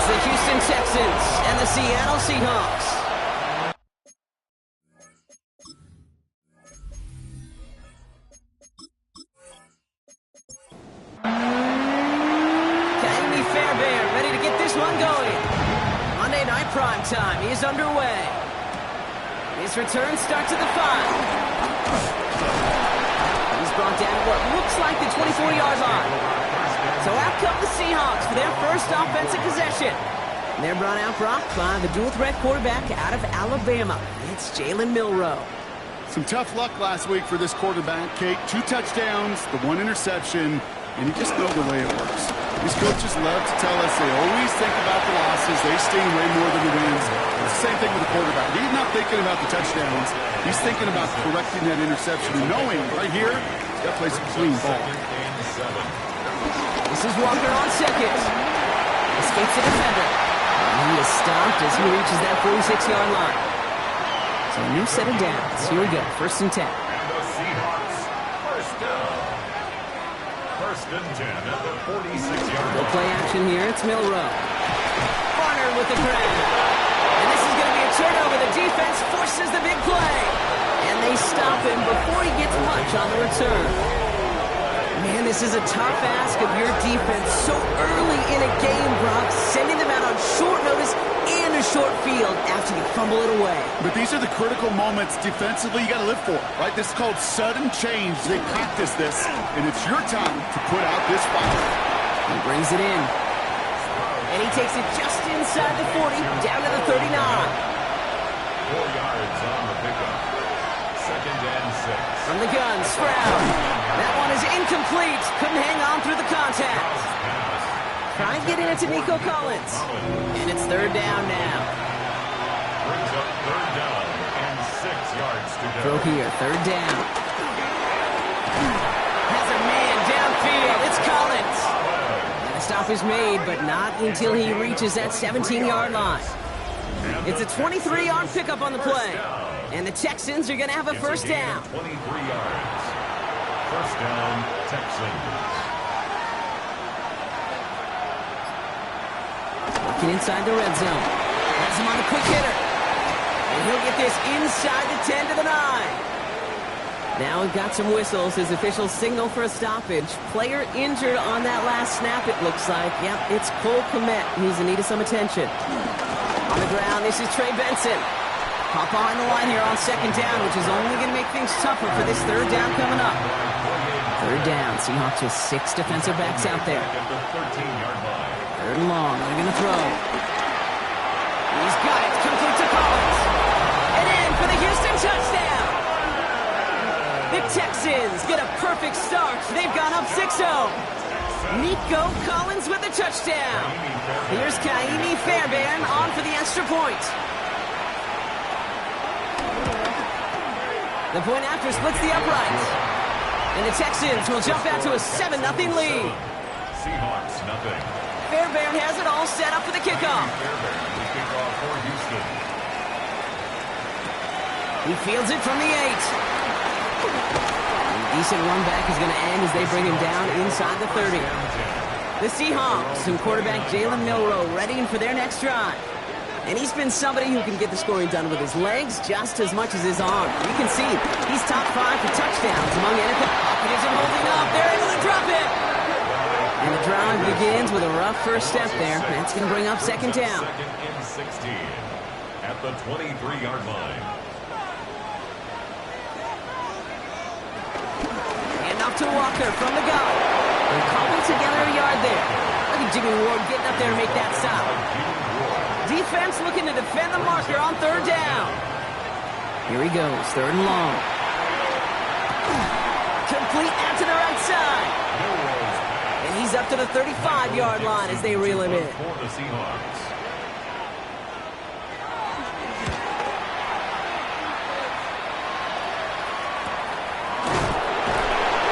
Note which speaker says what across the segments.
Speaker 1: It's the Houston Texans and the Seattle Seahawks. Ready to get this one going. Monday night prime time is underway. His return starts at the 5. He's brought down what looks like the 24-yard line. So out come the Seahawks for their first offensive possession. And they're brought out by the dual-threat quarterback out of Alabama. It's Jalen Milroe.
Speaker 2: Some tough luck last week for this quarterback, Kate. 2 touchdowns, the 1 interception, and you just know the way it works. These coaches love to tell us they always think about the losses. They sting way more than the wins. It's the same thing with the quarterback. He's not thinking about the touchdowns. He's thinking about correcting that interception and knowing right here, he's got to play some clean ball.
Speaker 1: This is Walker on second. Escapes the defender. And he is stopped as he reaches that 46-yard line. So a new set of downs. Here we go. 1st and 10.
Speaker 3: And the Seahawks, first down. 1st and 10 at the 46-yard line.
Speaker 1: No play action here. It's Milroe. Barnard with the grab. And this is going to be a turnover. The defense forces the big play. And they stop him before he gets much on the return. Man, this is a tough ask of your defense so early in a game, Brock. Sending them out on short notice and a short field after you fumble it away.
Speaker 2: But these are the critical moments defensively you got to live for, right? This is called sudden change. They practice this, and it's your time to put out this fire.
Speaker 1: He brings it in. And he takes it just inside the 40, down to the 39.
Speaker 3: 4 yards on the pickup. 2nd and 6.
Speaker 1: From the gun, Stroud. That one is incomplete. Couldn't hang on through the contact. Try and get it into Nico Collins. And it's 3rd down now.
Speaker 3: Brings up 3rd down and 6 yards to go.
Speaker 1: Throw here, 3rd down. Has a man downfield. It's Collins. And the stop is made, but not until he reaches that 17-yard line. It's a 23-yard pickup on the play. And the Texans are going to have a 1st down.
Speaker 3: 23 yards. 1st down, Texans.
Speaker 1: Looking inside the red zone. Has him on the quick hitter. And he'll get this inside the 10 to the 9. Now we've got some whistles as officials signal for a stoppage. Player injured on that last snap, it looks like. Yep, it's Cole Kmet who's in need of some attention. On the ground, this is Trey Benson. Hop behind the line here on 2nd down, which is only going to make things tougher for this 3rd down coming up. 3rd down, Seahawks with 6 defensive backs out there. 3rd and long, they're going to throw. He's got it, complete to Collins. And in for the Houston touchdown. The Texans get a perfect start. They've gone up 6-0. Nico Collins with the touchdown. Here's Kaimi Fairbairn on for the extra point. The point after splits the uprights. And the Texans will jump out to a 7-0 lead.
Speaker 3: Seahawks, nothing.
Speaker 1: Fairbairn has it all set up for the kickoff. He fields it from the 8. A decent run back is going to end as they bring him down inside the 30. The Seahawks and quarterback Jalen Milroe readying for their next drive. And he's been somebody who can get the scoring done with his legs just as much as his arm. You can see he's top 5 for touchdowns among NFL. It isn't holding up. They're able to drop it. And the drive begins with a rough first step there. That's going to bring up 2nd down.
Speaker 3: 2nd and 16 at the 23-yard line.
Speaker 1: And off to Walker from the gun. They're cobbling together a yard there. Look at Jimmy Ward getting up there to make that stop. Defense looking to defend the marker on 3rd down. Here he goes, 3rd and long. Complete out to the right side. And he's up to the 35-yard line as they reel him in.
Speaker 3: For the Seahawks.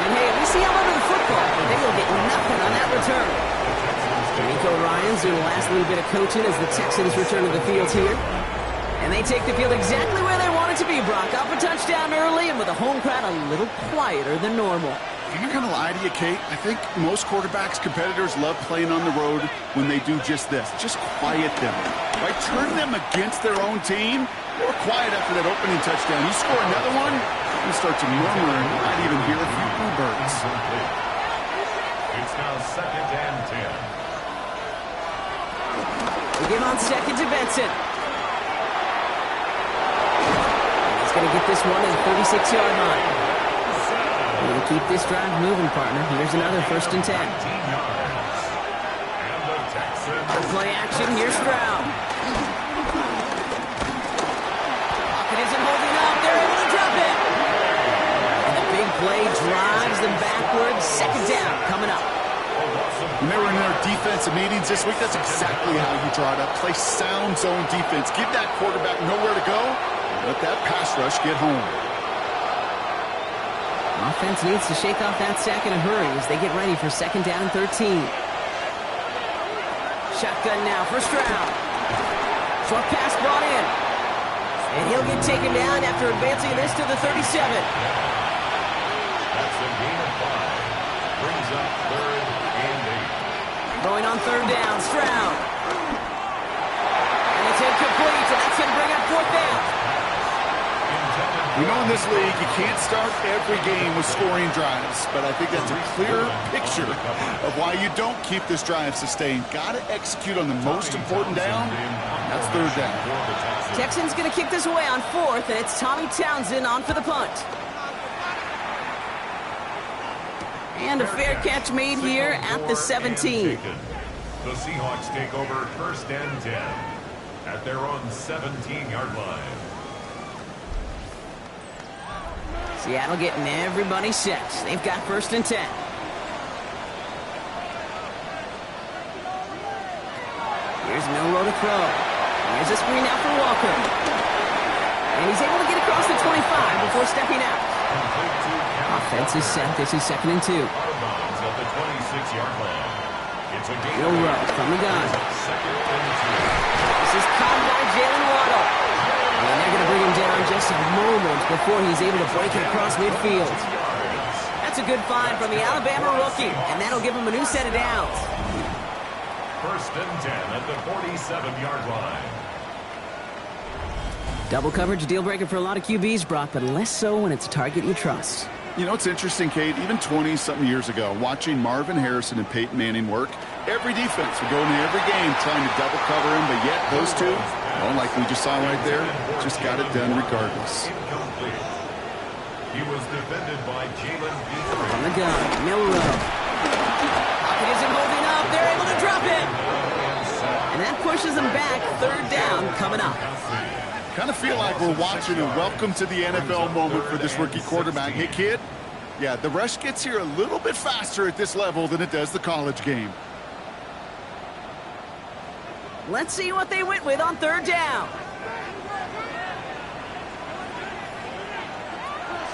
Speaker 1: And hey, we see him over the football, but they will get nothing on that return. Nico Ryan's doing the last little bit of coaching as the Texans return to the field here. And they take the field exactly where they want it to be, Brock. Up a touchdown early and with a home crowd a little quieter than normal.
Speaker 2: I'm not going to lie to you, Kate. I think most quarterbacks, competitors love playing on the road when they do just this. Just quiet them. Right? Turn them against their own team. They were quiet after that opening touchdown. You score another one, you start to murmur and you might even hear a few bluebirds.
Speaker 3: It's now 2nd and 10.
Speaker 1: We give on 2nd to Benson. He's going to get this one at the 36-yard line. We're going to keep this drive moving, partner. Here's another 1st and 10.
Speaker 3: And the Texans.
Speaker 1: Play action. Here's Stroud. Pocket isn't holding up. They're able to drop it. And the big play drives them backwards. 2nd down coming up.
Speaker 2: When they were in their defensive meetings this week, that's exactly how you draw it up. Play sound zone defense. Give that quarterback nowhere to go. Let that pass rush get home.
Speaker 1: Offense needs to shake off that sack in a hurry as they get ready for 2nd down and 13. Shotgun now for Stroud. Short pass brought in. And he'll get taken down after advancing this to the 37.
Speaker 3: That's a gain of 5. Brings up 3rd and 8.
Speaker 1: Going on 3rd down, Stroud. And it's incomplete, and that's going to bring up 4th down.
Speaker 2: You know, in this league, you can't start every game with scoring drives, but I think that's a clear picture of why you don't keep this drive sustained. Got to execute on the most important down. That's 3rd down.
Speaker 1: Texans going to kick this away on 4th, and it's Tommy Townsend on for the punt. And a fair catch made here at the 17.
Speaker 3: The Seahawks take over 1st and 10 at their own 17-yard line.
Speaker 1: Seattle getting everybody set. They've got 1st and 10. Here's Milroe to throw. Here's a screen out for Walker. And he's able to get across the 25 before stepping out. Offense is set. This is 2nd and 2.
Speaker 3: Out of bounds at the 26-yard line. It's a gain
Speaker 1: Milroe from the gun.
Speaker 3: 2nd and 2.
Speaker 1: This is caught by Jalen Waddle. And they're going to bring him down just a moment before he's able to break it across midfield. That's a good find from the Alabama rookie, and that'll give him a new set of downs.
Speaker 3: 1st and 10 at the 47-yard line.
Speaker 1: Double coverage deal breaker for a lot of QBs, Brock, but less so when it's a target you trust.
Speaker 2: You know, it's interesting, Kate, even 20-something years ago, watching Marvin Harrison and Peyton Manning work, every defense would go into every game trying to double cover him, but yet those two, well, like we just saw right there, just got it done regardless.
Speaker 3: Incomplete. He was defended by Jalen
Speaker 1: On the gun, Milroe. Pocket isn't holding up. They're able to drop it. And that pushes them back. 3rd down coming up.
Speaker 2: Kind of feel like we're watching a welcome to the NFL moment for this rookie quarterback. Hey, kid, yeah, the rush gets here a little bit faster at this level than it does the college game.
Speaker 1: Let's see what they went with on 3rd down.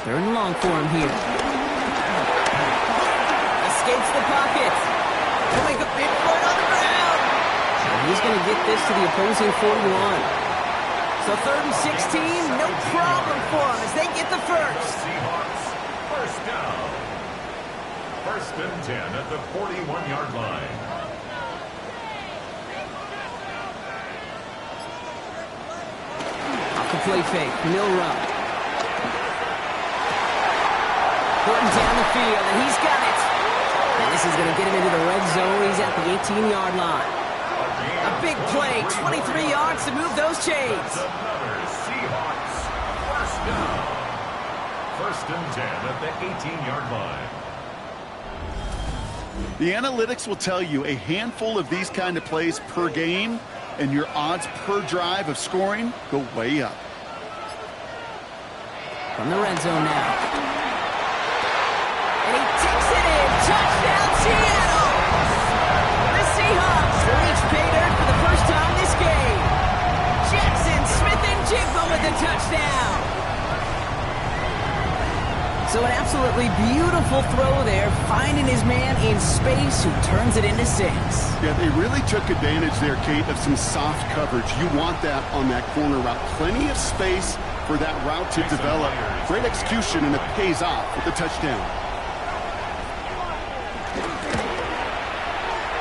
Speaker 1: 3rd and long for him here. Escapes the pocket. He'll make a big play on the ground. And he's going to get this to the opposing 41. So 3rd and 16, no problem for them as they get the first.
Speaker 3: Seahawks, 1st down. 1st and 10 at the 41-yard line.
Speaker 1: Off the play fake, Milroe. Putting down the field, and he's got it. And this is going to get him into the red zone. He's at the 18-yard line. A big play, 23 yards to move those chains.
Speaker 3: Another Seahawks, 1st down. 1st and 10 at the 18-yard line.
Speaker 2: The analytics will tell you a handful of these kind of plays per game, and your odds per drive of scoring go way up.
Speaker 1: From the red zone now. And he takes it in. Touchdown, Seattle! The Seahawks reach pay dirt for the first time this game. Jackson Smith and Jigba with the touchdown. So an absolutely beautiful throw there, finding his man in space who turns it into 6.
Speaker 2: Yeah, they really took advantage there, Kate, of some soft coverage. You want that on that corner route. Plenty of space for that route to develop. Great execution, and it pays off with the touchdown.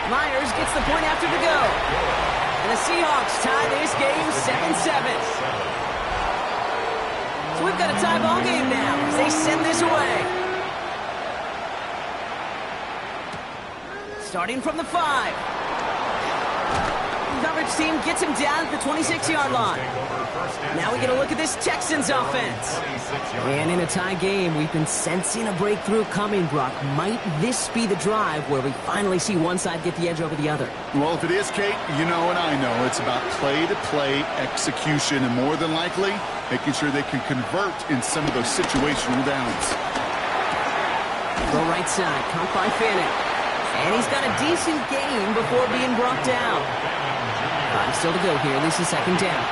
Speaker 1: Myers gets the point after the go. And the Seahawks tie this game 7-7. So we've got a tie ball game now as they send this away. Starting from the 5. Coverage team gets him down at the 26-yard line. Now we get a look at this Texans offense. And in a tie game, we've been sensing a breakthrough coming, Brock. Might this be the drive where we finally see one side get the edge over the other?
Speaker 2: Well, if it is, Kate, you know and I know it's about play-to-play execution and more than likely making sure they can convert in some of those situational downs.
Speaker 1: Go right side, caught by Fanning. And he's got a decent gain before being brought down. 5 still to go here. This is second down.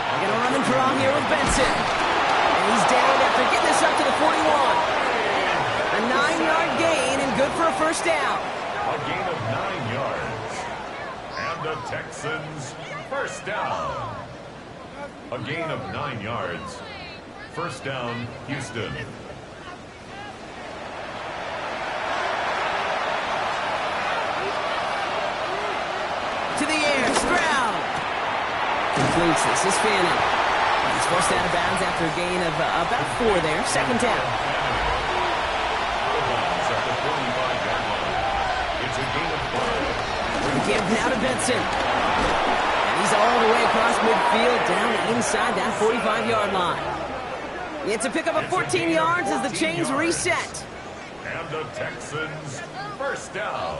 Speaker 1: They're going to run and draw here with Benson. And he's down after getting this up to the 41. A 9-yard gain and good for a first down.
Speaker 3: A gain of 9 yards. And the Texans first down. A gain of 9 yards. First down, Houston.
Speaker 1: To the air, Stroud. Concludes this is Fanning. He's forced out of bounds after a gain of about 4 there. Second down.
Speaker 3: It's a gain of 5.
Speaker 1: Give now to Benson. And he's all the way across midfield down inside that 45-yard line. It's a pickup of 14 yards as the chains reset.
Speaker 3: And the Texans first down.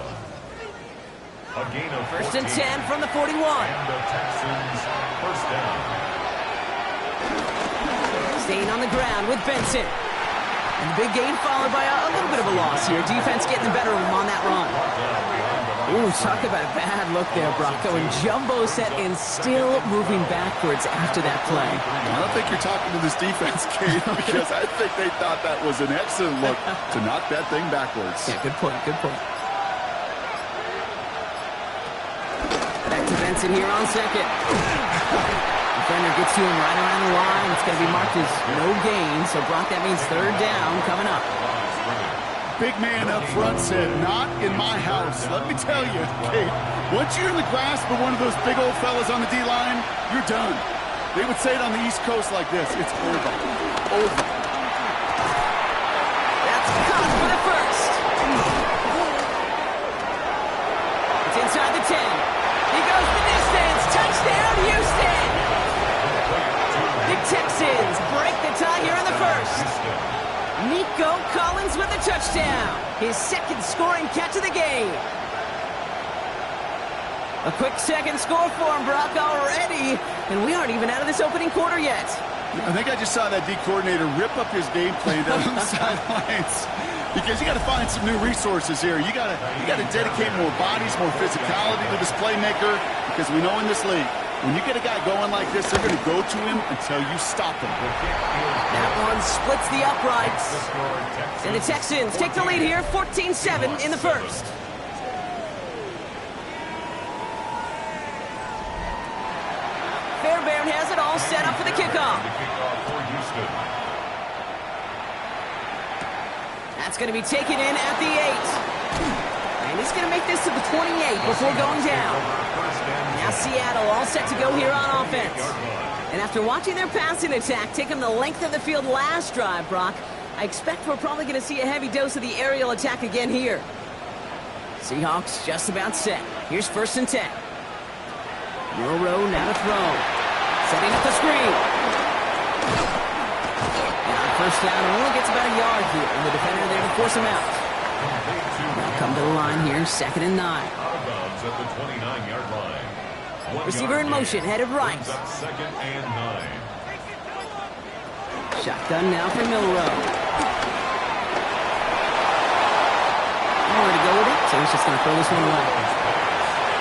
Speaker 3: A gain of 14.
Speaker 1: First and 10 from the 41.
Speaker 3: And the Texans first down.
Speaker 1: Staying on the ground with Benson. And the big gain followed by a little bit of a loss here. Defense getting the better of him on that run. Ooh, talk about a bad look there, Brocco. And jumbo set and still moving backwards after that play.
Speaker 2: I don't think you're talking to this defense, Kate, because I think they thought that was an excellent look to knock that thing backwards.
Speaker 1: Yeah, good point, good point. Back to Benson here on second. Defender gets to him right around the line. It's going to be marked as no gain. So, Brock, that means third down coming up.
Speaker 2: Big man up front said, not in my house. Let me tell you, Kate, once you're in the grasp of one of those big old fellas on the D-line, you're done. They would say it on the East Coast like this. It's over. Over.
Speaker 1: That's caught for the first. It's inside the 10. He goes the distance. Touchdown, Houston. The Texans break the tie here in the first. Nico Collins with a touchdown. His second scoring catch of the game. A quick second score for him, Brock, already. And we aren't even out of this opening quarter yet.
Speaker 2: I think I just saw that D coordinator rip up his game plan down on the sidelines. Because you got to find some new resources here. You got to dedicate more bodies, more physicality to this playmaker. Because we know in this league, when you get a guy going like this, they're going to go to him until you stop him.
Speaker 1: That one splits the uprights. And the Texans take the lead here, 14-7 in the first. Fairbairn has it all set up for the kickoff. That's going to be taken in at the 8. And he's going to make this to the 28 before going down. Now Seattle all set to go here on offense. And after watching their passing attack take them the length of the field last drive, Brock, I expect we're probably going to see a heavy dose of the aerial attack again here. Seahawks just about set. Here's first and 10. Rowe now to throw. Setting up the screen. Now first down, only gets about a yard here, and the defender there to force him out. Now come to the line here, second and 9.
Speaker 3: Out of bounds at the 29-yard line.
Speaker 1: Receiver in motion, headed right.
Speaker 3: Second and 9.
Speaker 1: Shotgun now for Milroe. Nowhere to go with it, so he's just going to throw this one away.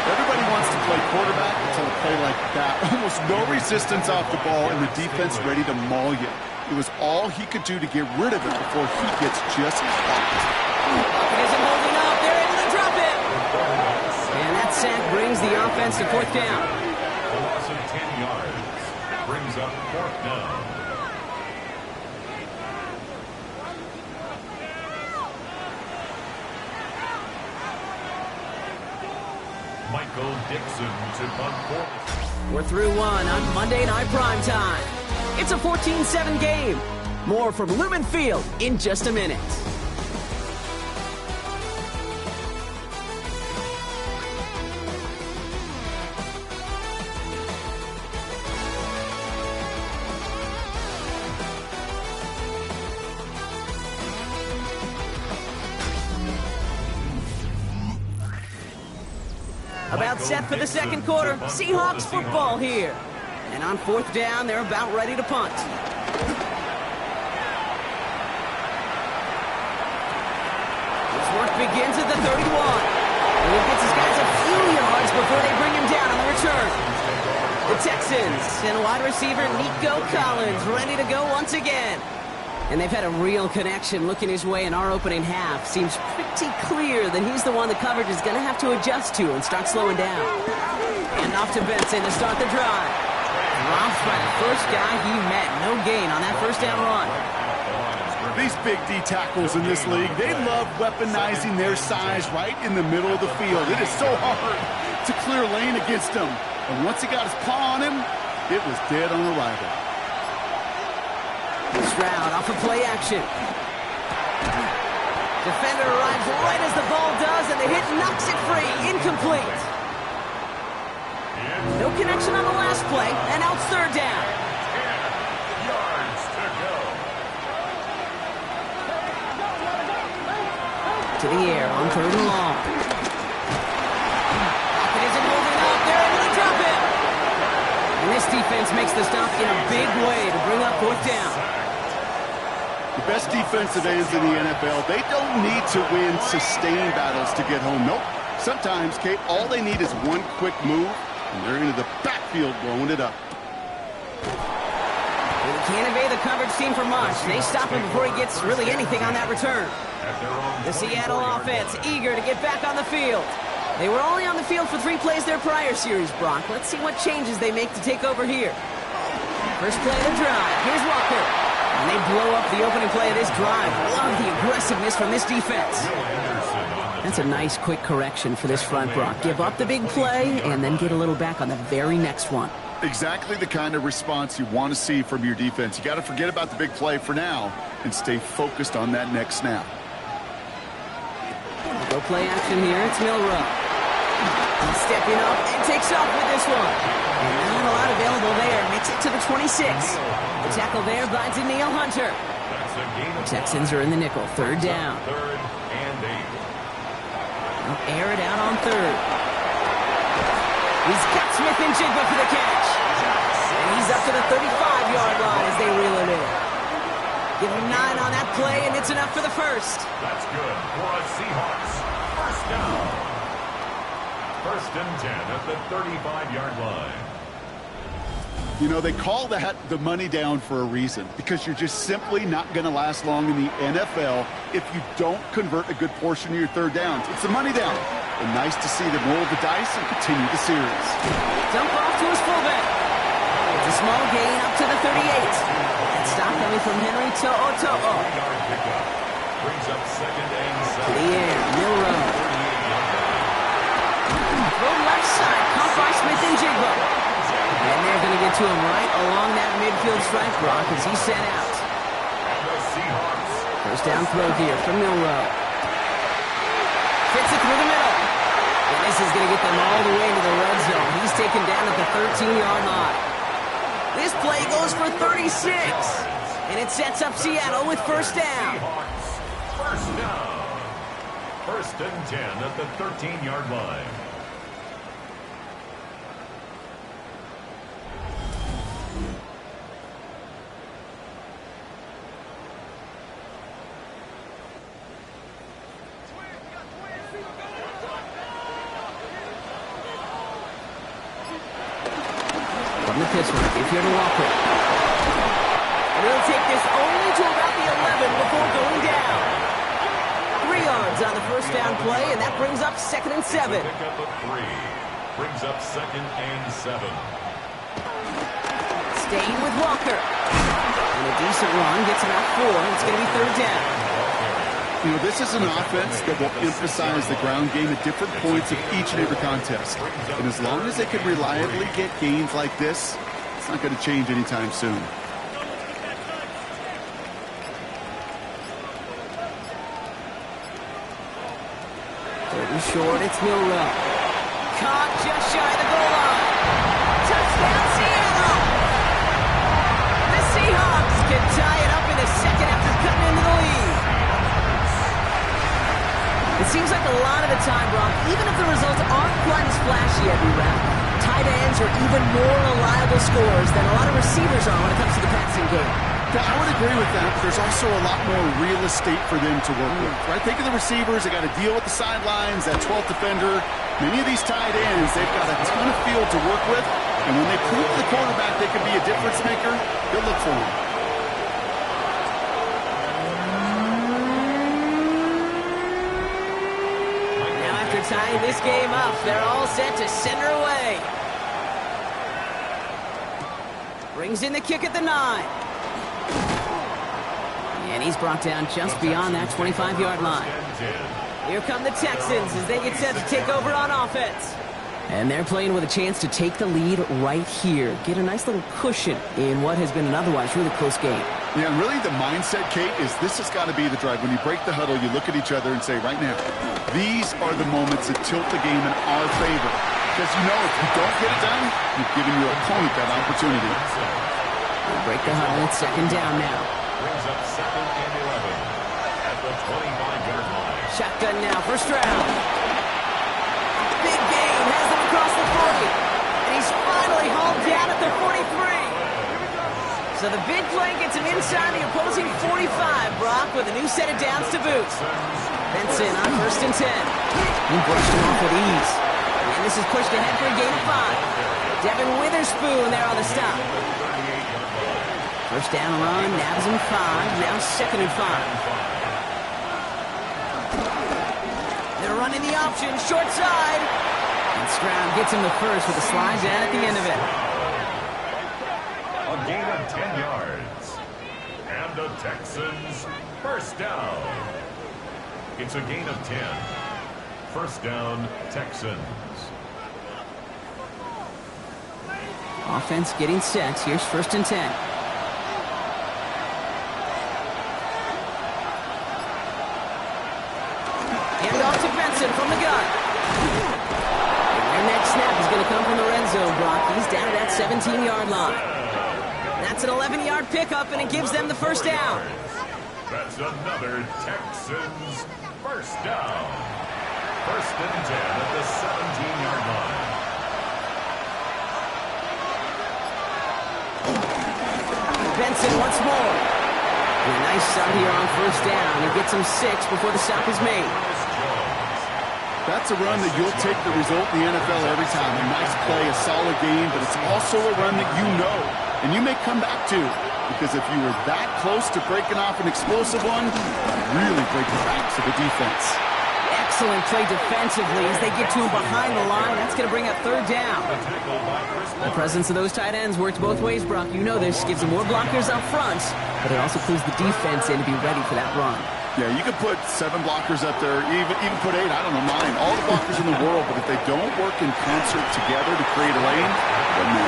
Speaker 2: Everybody wants to play quarterback until a play like that. Almost no resistance off the ball, and the defense ready to maul you. It was all he could do to get rid of it before he gets just caught.
Speaker 1: He isn't holding up. They're able to drop him. And that sack brings the offense to fourth down.
Speaker 3: A loss of 10 yards brings up fourth down. Michael Dixon to punt for.
Speaker 1: We're through one on Monday Night Primetime. It's a 14-7 game. More from Lumen Field in just a minute. About set for the second quarter. Seahawks football here. And on fourth down, they're about ready to punt. This work begins at the 31. And he gets his guys a few yards before they bring him down on the return. The Texans and wide receiver Nico Collins ready to go once again. And they've had a real connection looking his way in our opening half. Seems pretty clear that he's the one the coverage is going to have to adjust to and start slowing down. And off to Benson to start the drive. Dropped by the first guy he met. No gain on that first down run.
Speaker 2: These big D tackles in this league, they love weaponizing their size right in the middle of the field. It is so hard to clear lane against him. And once he got his paw on him, it was dead on arrival.
Speaker 1: Stroud off of play action. Defender arrives right as the ball does, and the hit knocks it free. Incomplete. No connection on the last play, and now it's third down.
Speaker 3: 10 yards to go.
Speaker 1: To the air on third and long. Pocket isn't moving up. They're able to drop it. And this defense makes the stop in a big way to bring up fourth down.
Speaker 2: The best defensive ends in the NFL, they don't need to win sustained battles to get home. Nope. Sometimes, Kate, all they need is one quick move, and they're into the backfield blowing it up.
Speaker 1: Well, he can't evade the coverage team for much. They stop him before he gets really anything on that return. The Seattle offense eager to get back on the field. They were only on the field for 3 plays their prior series, Brock. Let's see what changes they make to take over here. First play of the drive. Here's Walker. And they blow up the opening play of this drive. Love the aggressiveness from this defense. That's a nice quick correction for this front, Brock. Give up the big play and then get a little back on the very next one.
Speaker 2: Exactly the kind of response you want to see from your defense. You got to forget about the big play for now and stay focused on that next snap.
Speaker 1: Go play action here. It's Milrow. He's stepping up and takes off with this one. And not a lot available there. Makes it to the 26. The tackle there by Danielle Hunter. The Texans are in the nickel. Third down.
Speaker 3: Third and 8.
Speaker 1: They'll air it out on third. He's got Smith and Jigba for the catch. And he's up to the 35-yard line as they reel it in. Give him 9 on that play, and it's enough for the first.
Speaker 3: That's good for a Seahawks. First down. First and 10 at the 35-yard line.
Speaker 2: You know, they call that the money down for a reason, because you're just simply not going to last long in the NFL if you don't convert a good portion of your third downs. It's the money down. And nice to see them roll the dice and continue the series.
Speaker 1: Dump off to his fullback. It's a small gain up to the 38. That stop coming from Henry To'o.
Speaker 3: Brings up second and 7.
Speaker 1: To the air, Milrow. Throw left side, caught by Smith and Jigba. And they're going to get to him right along that midfield strike, Brock, as he's sent out.
Speaker 3: And the Seahawks.
Speaker 1: First down throw here from Milrow. Fits it through the middle. And this is going to get them all the way to the red zone. He's taken down at the 13-yard line. This play goes for 36. And it sets up Seattle with first down.
Speaker 3: Seahawks. First down. First and 10 at the 13-yard line.
Speaker 1: From the pitcher, if you're to Walker. They'll take this only to about the 11 before going down. 3 yards on the first down play, and that brings up second and 7.
Speaker 3: Pick up a 3. Brings up second and 7.
Speaker 1: Staying with Walker. And a decent run gets him out 4. It's going to be third down.
Speaker 2: You know, this is an offense that will emphasize the ground game at different points of each and every contest. And as long as they can reliably get gains like this, it's not going to change anytime soon.
Speaker 1: Short, it's Milrow. Caught just shy of the goal line. Touchdown, Seattle! The Seahawks can tie it up in the second after cutting into the lead. It seems like a lot of the time, Brock, even if the results aren't quite as flashy every round, tight ends are even more reliable scorers than a lot of receivers are when it comes to the passing game.
Speaker 2: Yeah, I would agree with that, but there's also a lot more real estate for them to work with, right? Think of the receivers. They got to deal with the sidelines, that 12th defender. Many of these tight ends, they've got a ton of field to work with, and when they prove to the quarterback they can be a difference maker, they'll look for him.
Speaker 1: Now after tying this game up, they're all set to send her away. Brings in the kick at the 9. And he's brought down just beyond that 25-yard line. Here come the Texans as they get set to take over on offense. And they're playing with a chance to take the lead right here. Get a nice little cushion in what has been an otherwise really close game.
Speaker 2: Yeah, and really the mindset, Kate, is this has got to be the drive. When you break the huddle, you look at each other and say, right now, these are the moments that tilt the game in our favor. Because you know if you don't get it done, you've given your opponent that opportunity.
Speaker 1: Break the huddle. It's second down now.
Speaker 3: Brings up 2nd and 11 at the 25-yard line.
Speaker 1: Shotgun now, first round. Big gain, has them across the 40. And he's finally hauled down at the 43. So the big play gets him inside the opposing 45, Brock, with a new set of downs to boot. Benson on 1st and 10. He brushed him off with ease. And this is pushed ahead for a gain of 5. Devin Witherspoon there on the stop. First down run, nabs him 5, now 2nd and 5. They're running the option, short side. And Stroud gets him the first with a slide down at the end of it.
Speaker 3: A gain of 10 yards. And the Texans, first down. It's a gain of 10. First down, Texans.
Speaker 1: Offense getting set. Here's 1st and 10. From the gun. And their next snap is going to come from the red zone, Brock. He's down at that 17-yard line. That's an 11-yard pickup, and it gives them the first down.
Speaker 3: That's another Texans first down. 1st and 10 at the 17-yard line.
Speaker 1: Benson once more. And a nice start here on 1st down. He gets him 6 before the stop is made.
Speaker 2: That's a run that you'll take the result in the NFL every time. A nice play, a solid game, but it's also a run that you know and you may come back to. Because if you were that close to breaking off an explosive one, you really break the backs of the defense.
Speaker 1: Excellent play defensively as they get to him behind the line. That's going to bring up 3rd down. The presence of those tight ends works both ways, Brock. You know this. Gives them more blockers up front, but it also clues the defense in to be ready for that run.
Speaker 2: Yeah, you could put 7 blockers up there, even put 8, I don't know, 9, all the blockers in the world, but if they don't work in concert together to create a lane, then no.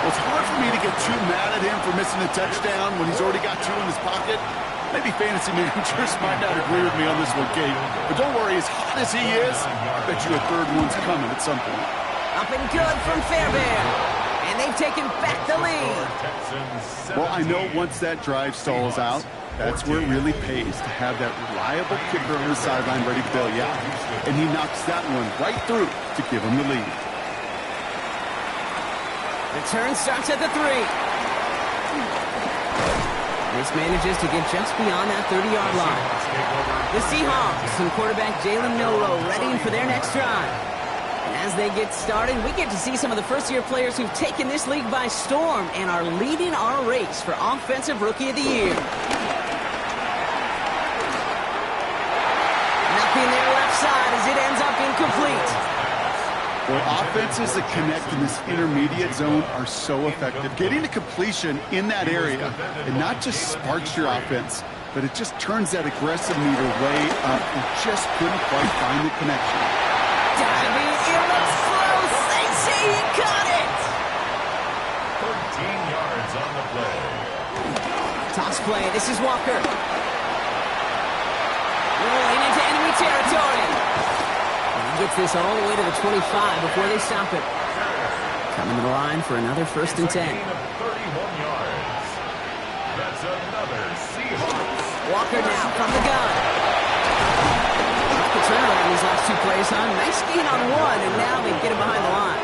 Speaker 2: Well, it's hard for me to get too mad at him for missing a touchdown when he's already got 2 in his pocket. Maybe fantasy managers might not agree with me on this one, Kate. But don't worry, as hot as he is, I bet you a 3rd one's coming at some point.
Speaker 1: Up and good from Fairbairn. And they've taken back the lead.
Speaker 2: Well, I know once that drive stalls out, that's where it really pays to have that reliable kicker on the sideline ready to bail you out. And he knocks that one right through to give him the lead.
Speaker 1: The turn starts at the 3. This manages to get just beyond that 30-yard line. The Seahawks and quarterback Jalen Milrow ready for their next drive. And as they get started, we get to see some of the first-year players who've taken this league by storm and are leading our race for Offensive Rookie of the Year. Nothing there left side as it ends up incomplete.
Speaker 2: Boy, offenses that connect in this intermediate zone are so effective. Getting to completion in that area, it not just sparks your offense, but it just turns that aggressive meter way up and just couldn't quite find the connection.
Speaker 1: Diving, it looks close. They say he caught it.
Speaker 3: 13 yards on the play.
Speaker 1: Toss play. This is Walker. Rolling into enemy territory. And he gets this all the way to the 25 before they stop it. Coming to the line for another 1st and 10.
Speaker 3: Gain of 31 yards. That's another Seahawks.
Speaker 1: Walker now from the gun. Like the turnaround these last 2 plays, huh? Nice gain on 1, and now they get him behind the line.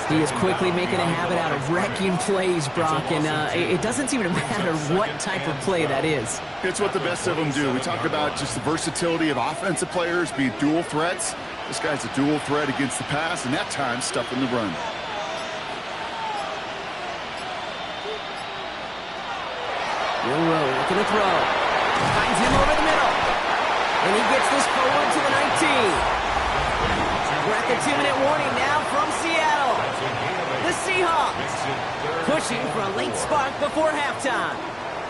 Speaker 1: He is quickly making a habit out of wrecking plays, Brock, and it doesn't seem to matter what type of play that is.
Speaker 2: It's what the best of them do. We talk about just the versatility of offensive players being dual threats. This guy's a dual threat against the pass, and that time stuffing the run.
Speaker 1: Milrow looking to throw. Finds him over the middle. And he gets this forward to the 19. We're at the 2-minute warning now from Seattle. The Seahawks pushing for a late spark before halftime.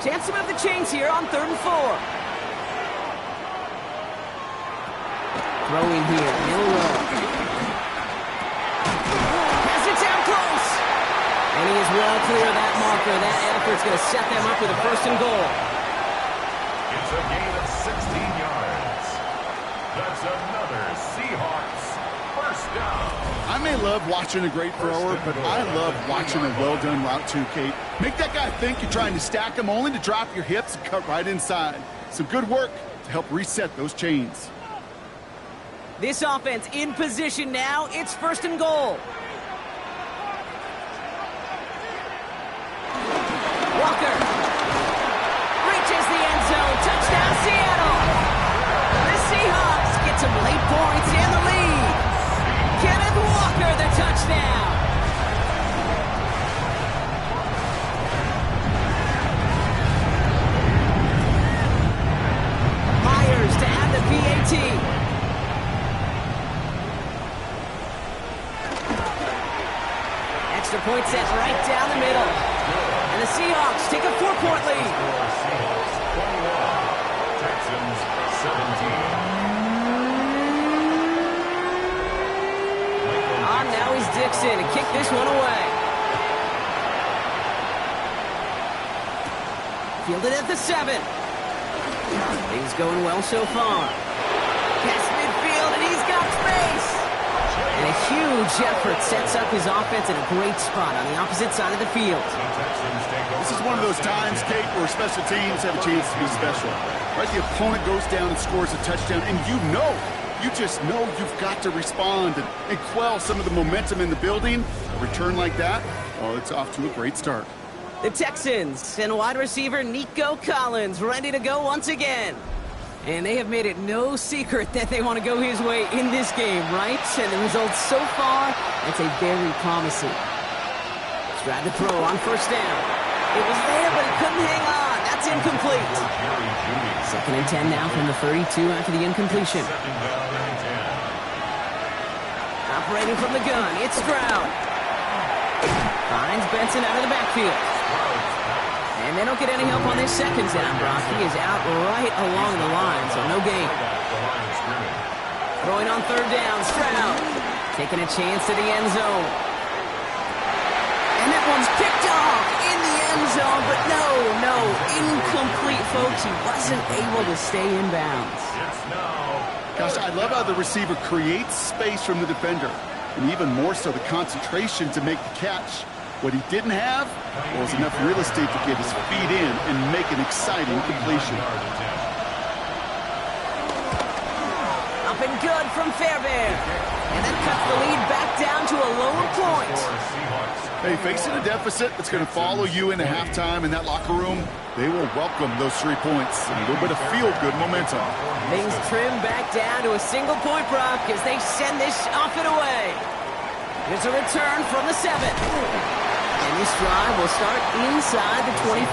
Speaker 1: Chance to move the chains here on 3rd and 4. Throwing here, Milrow. Has it down close. And he is well clear of that marker. That effort's going to set them up with a 1st and goal.
Speaker 3: It's a gain of 16 yards. That's another Seahawks 1st down.
Speaker 2: I may love watching a great thrower, but I love watching a well-done route too, Kate. Make that guy think you're trying to stack him only to drop your hips and cut right inside. Some good work to help reset those chains.
Speaker 1: This offense in position now. It's 1st and goal. Walker reaches the end zone. Touchdown, Seattle. The Seahawks get some late points and the lead. Kenneth Walker, the touchdown. Myers to add the PAT. Extra point set right down the middle. And the Seahawks take a 4-point lead.
Speaker 3: Seahawks 21, Texans 17.
Speaker 1: Now is Dixon to kick this one away. Fielded at the 7. Things going well so far. Past midfield, and he's got space. And a huge effort sets up his offense in a great spot on the opposite side of the field.
Speaker 2: This is one of those times, Kate, where special teams have a chance to be special. Right, the opponent goes down and scores a touchdown, and you just know you've got to respond and quell some of the momentum in the building. A return like that, well, it's off to a great start.
Speaker 1: The Texans and wide receiver Nico Collins ready to go once again. And they have made it no secret that they want to go his way in this game, right? And the results so far, it's a very promising. Tried to throw on 1st down. It was there, but he couldn't hang on. That's incomplete. 2nd and 10 now from the 32 after the incompletion. Operating from the gun, it's Stroud. Finds Benson out of the backfield. And they don't get any help on this 2nd down, Brock. He is out right along the line, so no gain. Throwing on 3rd down, Stroud. Taking a chance to the end zone. And that one's picked off in the end zone, but no, incomplete, folks. He wasn't able to stay in bounds.
Speaker 2: Gosh, I love how the receiver creates space from the defender, and even more so the concentration to make the catch. What he didn't have was enough real estate to get his feet in and make an exciting completion.
Speaker 1: Up and good from Fairbairn. And that cuts the lead back down to a lower point.
Speaker 2: Hey, facing a deficit that's going to follow you into halftime in that locker room, they will welcome those 3 points and a little bit of feel-good momentum.
Speaker 1: Things trim back down to a single point, Brock, as they send this off and away. There's a return from the 7. And this drive will start inside the 25.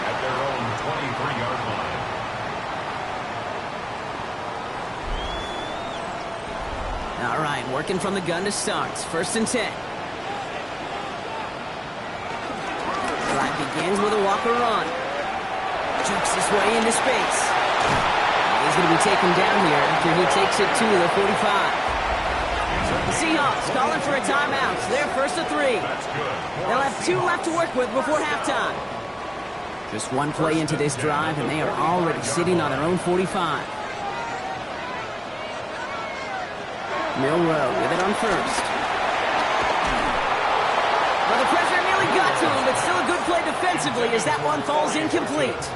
Speaker 3: At their own 23-yard line.
Speaker 1: All right, working from the gun to start. 1st and 10. Drive Begins with a Walker run. Jukes his way into space. He's going to be taken down here after he takes it to the 45. The Seahawks calling for a timeout. So they're first to 3. They'll have 2 left to work with before halftime. Just one play into this drive, and they are already sitting on their own 45. Milroe with it on first. Well, the pressure nearly got to him, but still a good play defensively as that one falls incomplete.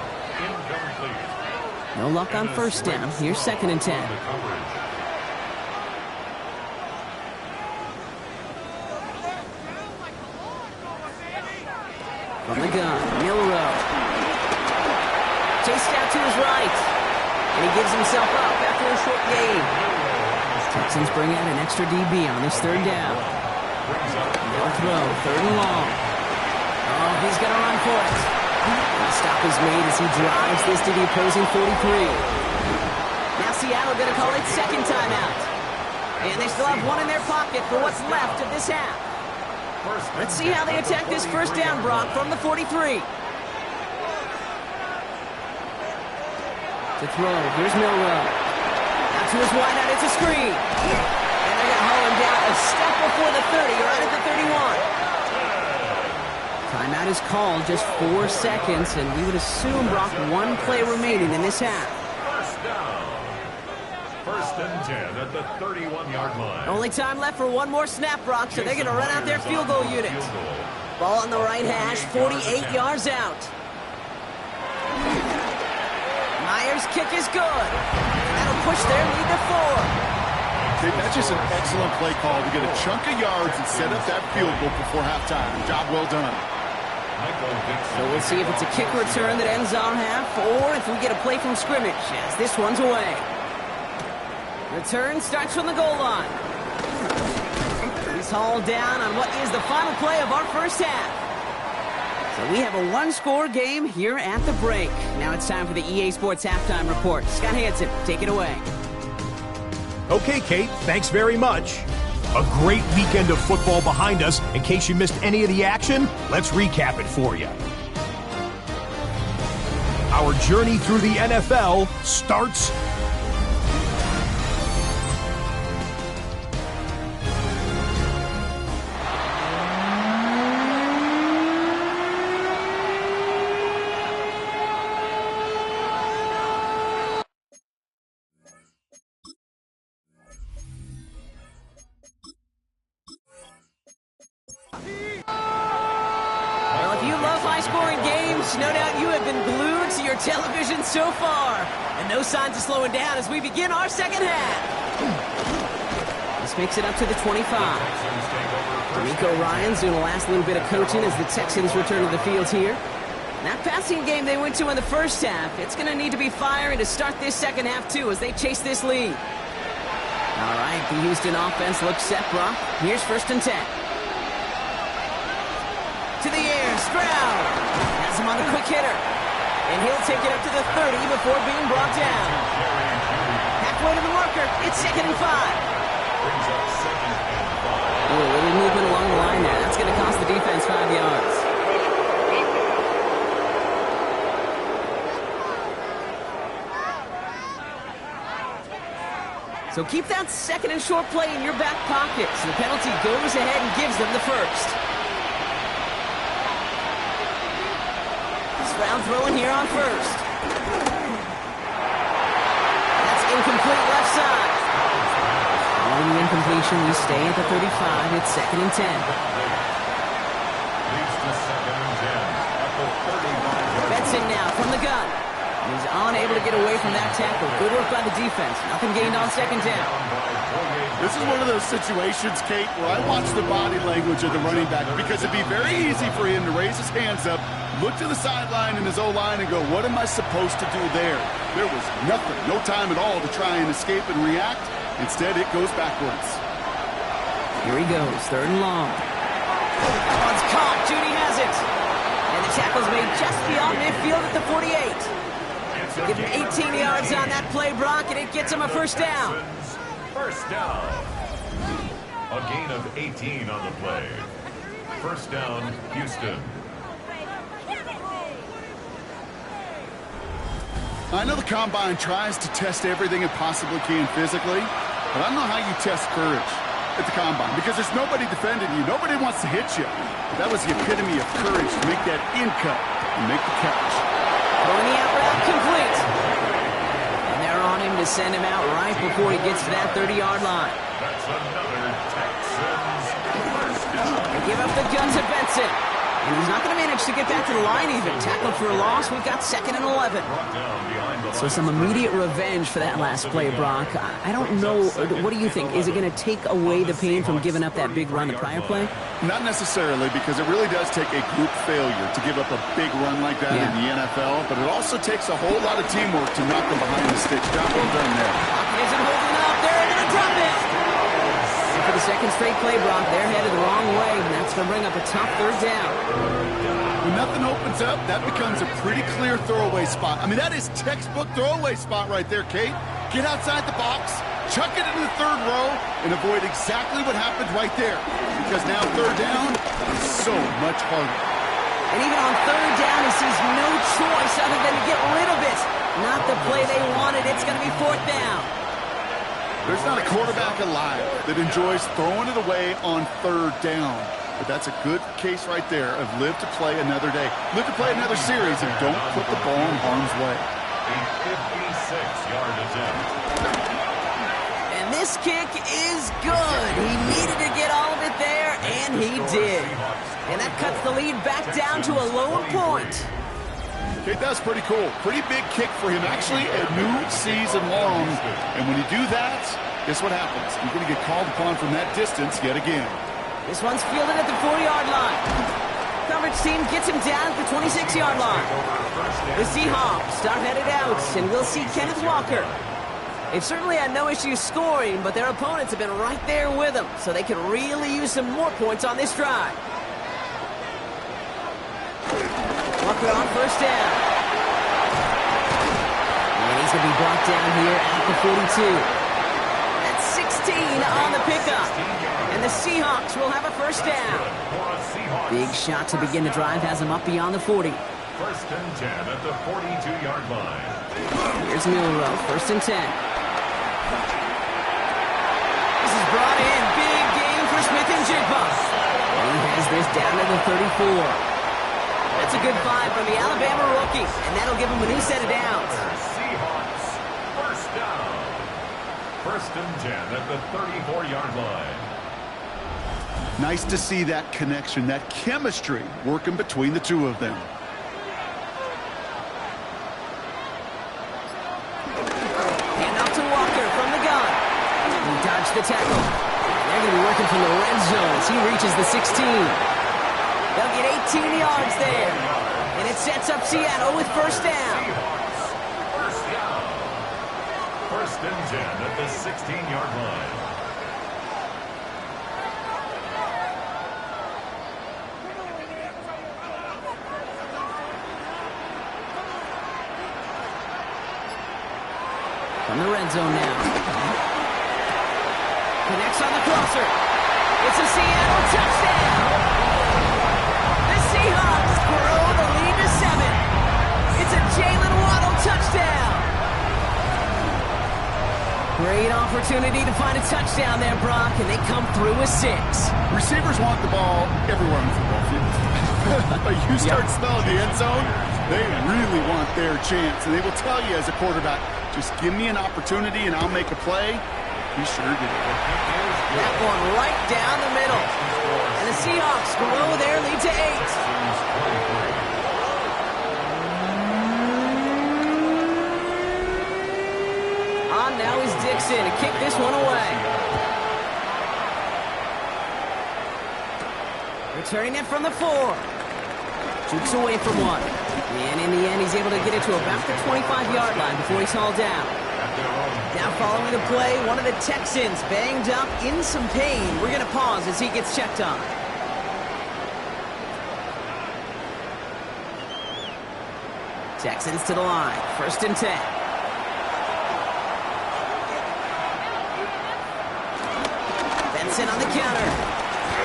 Speaker 1: No luck on first down. Here's 2nd and 10. From the gun, Milroe. Chased out to his right. And he gives himself up after a short gain. Texans bring out an extra DB on this 3rd down. They'll throw, 3rd and long. Oh, he's going to run for it. The stop is made as he drives this to the opposing 43. Now Seattle going to call it 2nd timeout. And they still have 1 in their pocket for what's left of this half. Let's see how they attack this 1st down, Brock, from the 43. To throw, here's Milroe. Out to his wideout, it's a screen. And they're going to haul him down a step before the 30, right at the 31. Timeout is called, just 4 seconds, and we would assume, Brock, 1 play remaining in this half.
Speaker 3: 1st and 10 at the 31-yard line.
Speaker 1: Only time left for 1 more snap, Brock, so they're going to run out their field goal unit. Ball on the right hash, 48 yards out. Myers' kick is good. And that'll push their lead to 4.
Speaker 2: That's just an excellent play call to get a chunk of yards and set up that field goal before halftime. Job well done.
Speaker 1: So we'll see if it's a kick return that ends our half, or if we get a play from scrimmage as this one's away. Return starts from the goal line. He's hauled down on what is the final play of our first half. So we have a 1-score game here at the break. Now it's time for the EA Sports Halftime Report. Scott Hansen, take it away.
Speaker 4: Okay, Kate, thanks very much. A great weekend of football behind us. In case you missed any of the action, let's recap it for you. Our journey through the NFL starts
Speaker 1: No doubt you have been glued to your television so far. And no signs of slowing down as we begin our second half. This makes it up to the 25. D'Amico Ryan's doing the last little bit of coaching as the Texans return to the field here. That passing game they went to in the first half, it's going to need to be firing to start this second half too as they chase this lead. All right, the Houston offense looks set, Brock. Here's 1st and 10. To the air, Stroud. Has him on the quick hitter. And he'll take it up to the 30 before being brought down. Halfway to the marker, it's 2nd and 5. Ooh, a little movement along the line there. That's going to cost the defense 5 yards. So keep that 2nd and short play in your back pocket. So the penalty goes ahead and gives them the first. Stroud throwing here on first. That's incomplete left side. Following the incompletion, we stay at the 35. It's 2nd and 10. Benson now from the gun. He's unable to get away from that tackle. Good work by the defense. Nothing gained on 2nd down.
Speaker 2: This is one of those situations, Kate, where I watch the body language of the running back because it'd be very easy for him to raise his hands up, look to the sideline in his O-line and go, what am I supposed to do there? There was nothing, no time at all to try and escape and react. Instead, it goes backwards.
Speaker 1: Here he goes, 3rd and long. That one's caught. Judy has it. And the tackle's made just beyond midfield at the 48. Give him 18 yards on that play, Brock, and it gets him a 1st down.
Speaker 3: First down. A gain of 18 on the play. 1st down, Houston.
Speaker 2: I know the Combine tries to test everything it possibly can physically, but I don't know how you test courage at the Combine because there's nobody defending you. Nobody wants to hit you. That was the epitome of courage to make that in cut and make the catch.
Speaker 1: Throwing the out route complete. And they're on him to send him out right before he gets to that 30-yard line.
Speaker 3: That's another Texans first down.
Speaker 1: They give up the gun to Benson. And he's not going to manage to get back to the line even. Tackled for a loss. We've got 2nd and 11. So some immediate revenge for that last play, Brock. I don't know. What do you think? Is it going to take away the pain from giving up that big run the prior play?
Speaker 2: Not necessarily, because it really does take a group failure to give up a big run like that in the NFL. But it also takes a whole lot of teamwork to knock them behind the sticks. Job well done there.
Speaker 1: Isn't holding up. They're going to drop it. And for the second straight play, Brock, they're headed the wrong way. And that's going to bring up a tough 3rd down.
Speaker 2: When nothing opens up, that becomes a pretty clear throwaway spot. I mean, that is textbook throwaway spot right there, Kate. Get outside the box, chuck it into the 3rd row, and avoid exactly what happened right there. Because now 3rd down is so much harder.
Speaker 1: And even on 3rd down, he sees no choice other than to get rid of it. Not the play they wanted. It's going to be 4th down.
Speaker 2: There's not a quarterback alive that enjoys throwing it away on 3rd down. But that's a good case right there of live to play another day. Live to play another series and don't put the ball in harm's way.
Speaker 3: A 56-yard attempt.
Speaker 1: And this kick is good. He needed to get all of it there, and he did. And that cuts the lead back down to a lone point.
Speaker 2: Okay, that's pretty cool. Pretty big kick for him. Actually, a new season long. And when you do that, guess what happens? You're going to get called upon from that distance yet again.
Speaker 1: This one's fielded at the 4-yard line. Coverage team gets him down at the 26-yard line. The Seahawks start headed out, and we'll see Kenneth Walker. They've certainly had no issues scoring, but their opponents have been right there with them, so they could really use some more points on this drive. Walker on 1st down. And he's going to be brought down here at the 42. That's 16 on the pickup. And the Seahawks will have a 1st down. Big shot to begin the drive has him up beyond the 40.
Speaker 3: 1st and 10 at the 42-yard line.
Speaker 1: Here's Milrow, 1st and 10. This is brought in. Big game for Smith-Njigba. And he has this down to the 34. That's a good find from the Alabama rookie. And that'll give him a new set of downs.
Speaker 3: Seahawks, 1st down. 1st and 10 at the 34-yard line.
Speaker 2: Nice to see that connection, that chemistry working between the two of them.
Speaker 1: Hand off to Walker from the gun. He dodged the tackle. They're going to be working from the red zone as he reaches the 16. They'll get 18 yards there. And it sets up Seattle with 1st down.
Speaker 3: Seahawks, 1st down. 1st and 10 at the 16-yard line.
Speaker 1: From the red zone now. Connects on the crosser. It's a Seattle touchdown. The Seahawks grow the lead to 7. It's a Jalen Waddle touchdown. Great opportunity to find a touchdown there, Brock, and they come through with 6.
Speaker 2: Receivers want the ball everywhere on the football field. But you start smelling the end zone, they really want their chance. And they will tell you as a quarterback, just give me an opportunity and I'll make a play. He sure did.
Speaker 1: That one right down the middle. And the Seahawks grow their lead to 8. On now is Dixon to kick this one away. Returning it from the 4. Jukes away from one. And in the end, he's able to get it to about the 25-yard line before he's hauled down. Now following the play, one of the Texans banged up in some pain. We're going to pause as he gets checked on. Texans to the line. 1st and 10. Benson on the counter.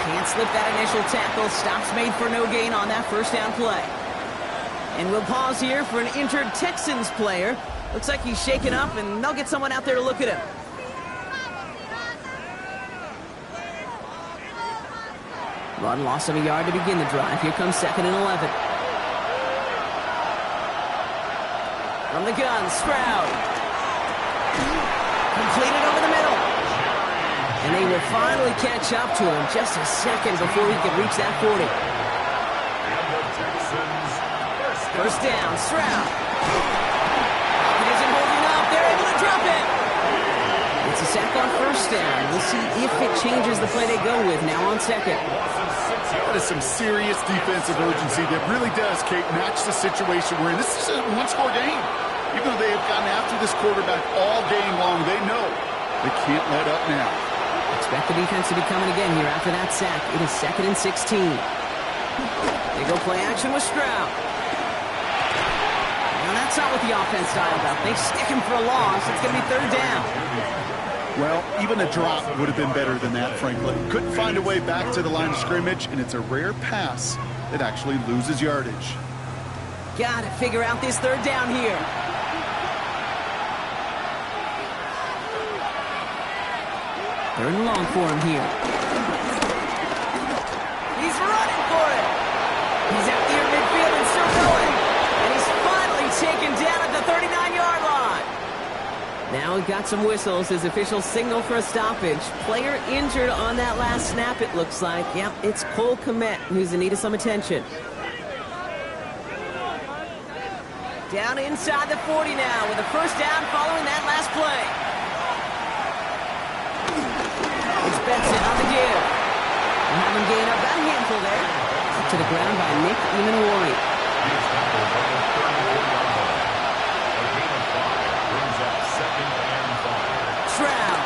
Speaker 1: Can't slip that initial tackle. Stops made for no gain on that 1st down play. And we'll pause here for an injured Texans player. Looks like he's shaken up, and they'll get someone out there to look at him. Run loss of a yard to begin the drive. Here comes 2nd and 11. From the gun, Stroud. Completed over the middle. And they will finally catch up to him just a second before he can reach that 40. First down, Stroud. It isn't holding up. They're able to drop it. It's a sack on first down. We'll see if it changes the play they go with now on 2nd.
Speaker 2: That is some serious defensive urgency that really does, Kate, match the situation we're in. This is a one-score game. Even though they have gotten after this quarterback all game long, they know they can't let up now.
Speaker 1: Expect the defense to be coming again here after that sack. It is 2nd and 16. They go play action with Stroud. Now that's not what the offense dialed up. They stick him for a loss. It's going to be 3rd down.
Speaker 2: Well, even a drop would have been better than that, frankly. Couldn't find a way back to the line of scrimmage, and it's a rare pass that actually loses yardage.
Speaker 1: Got to figure out this 3rd down here. Third and long for him here. He's running for it. He's out near midfield and still going. And he's finally taken down at the 39-yard line. Now we've got some whistles as officials signal for a stoppage. Player injured on that last snap, it looks like. Yep, it's Cole Kmet who's in need of some attention. Down inside the 40 now with a first down following that last play. It's Benson on the give. And have him gain about a handful there. Up to the ground by Nick Emanwari. Stroud.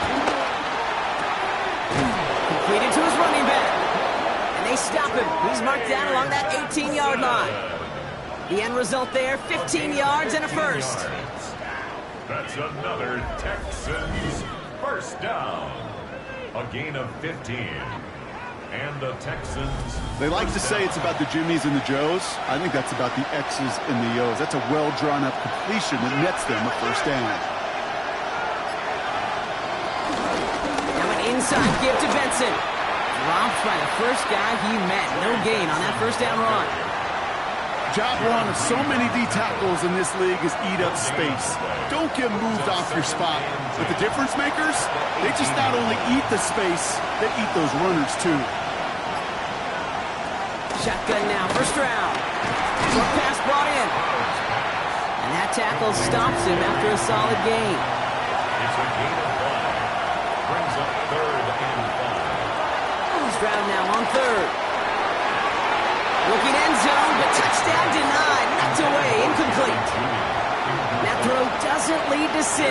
Speaker 1: Completed to his running back. And they stop him. He's marked down along that 18-yard line. The end result there, 15 yards and a first.
Speaker 3: That's another Texans first down. A gain of 15. And the Texans...
Speaker 2: They like to say it's about the Jimmies and the Joes. I think that's about the X's and the O's. That's a well-drawn-up completion that nets them a first down.
Speaker 1: Now an inside give to Benson. Dropped by the first guy he met. No gain on that first down run.
Speaker 2: Job one of so many D tackles in this league is eat up space. Don't get moved off your spot. But the difference makers, they just not only eat the space, they eat those runners too.
Speaker 1: Shotgun now, first round. Short pass brought in. And that tackle stops him after a solid gain.
Speaker 3: It's a gain of 5. Brings up 3rd and 5.
Speaker 1: Stroud now on 3rd. Looking end zone, but touchdown denied. Knocked away, incomplete. That throw doesn't lead to 6.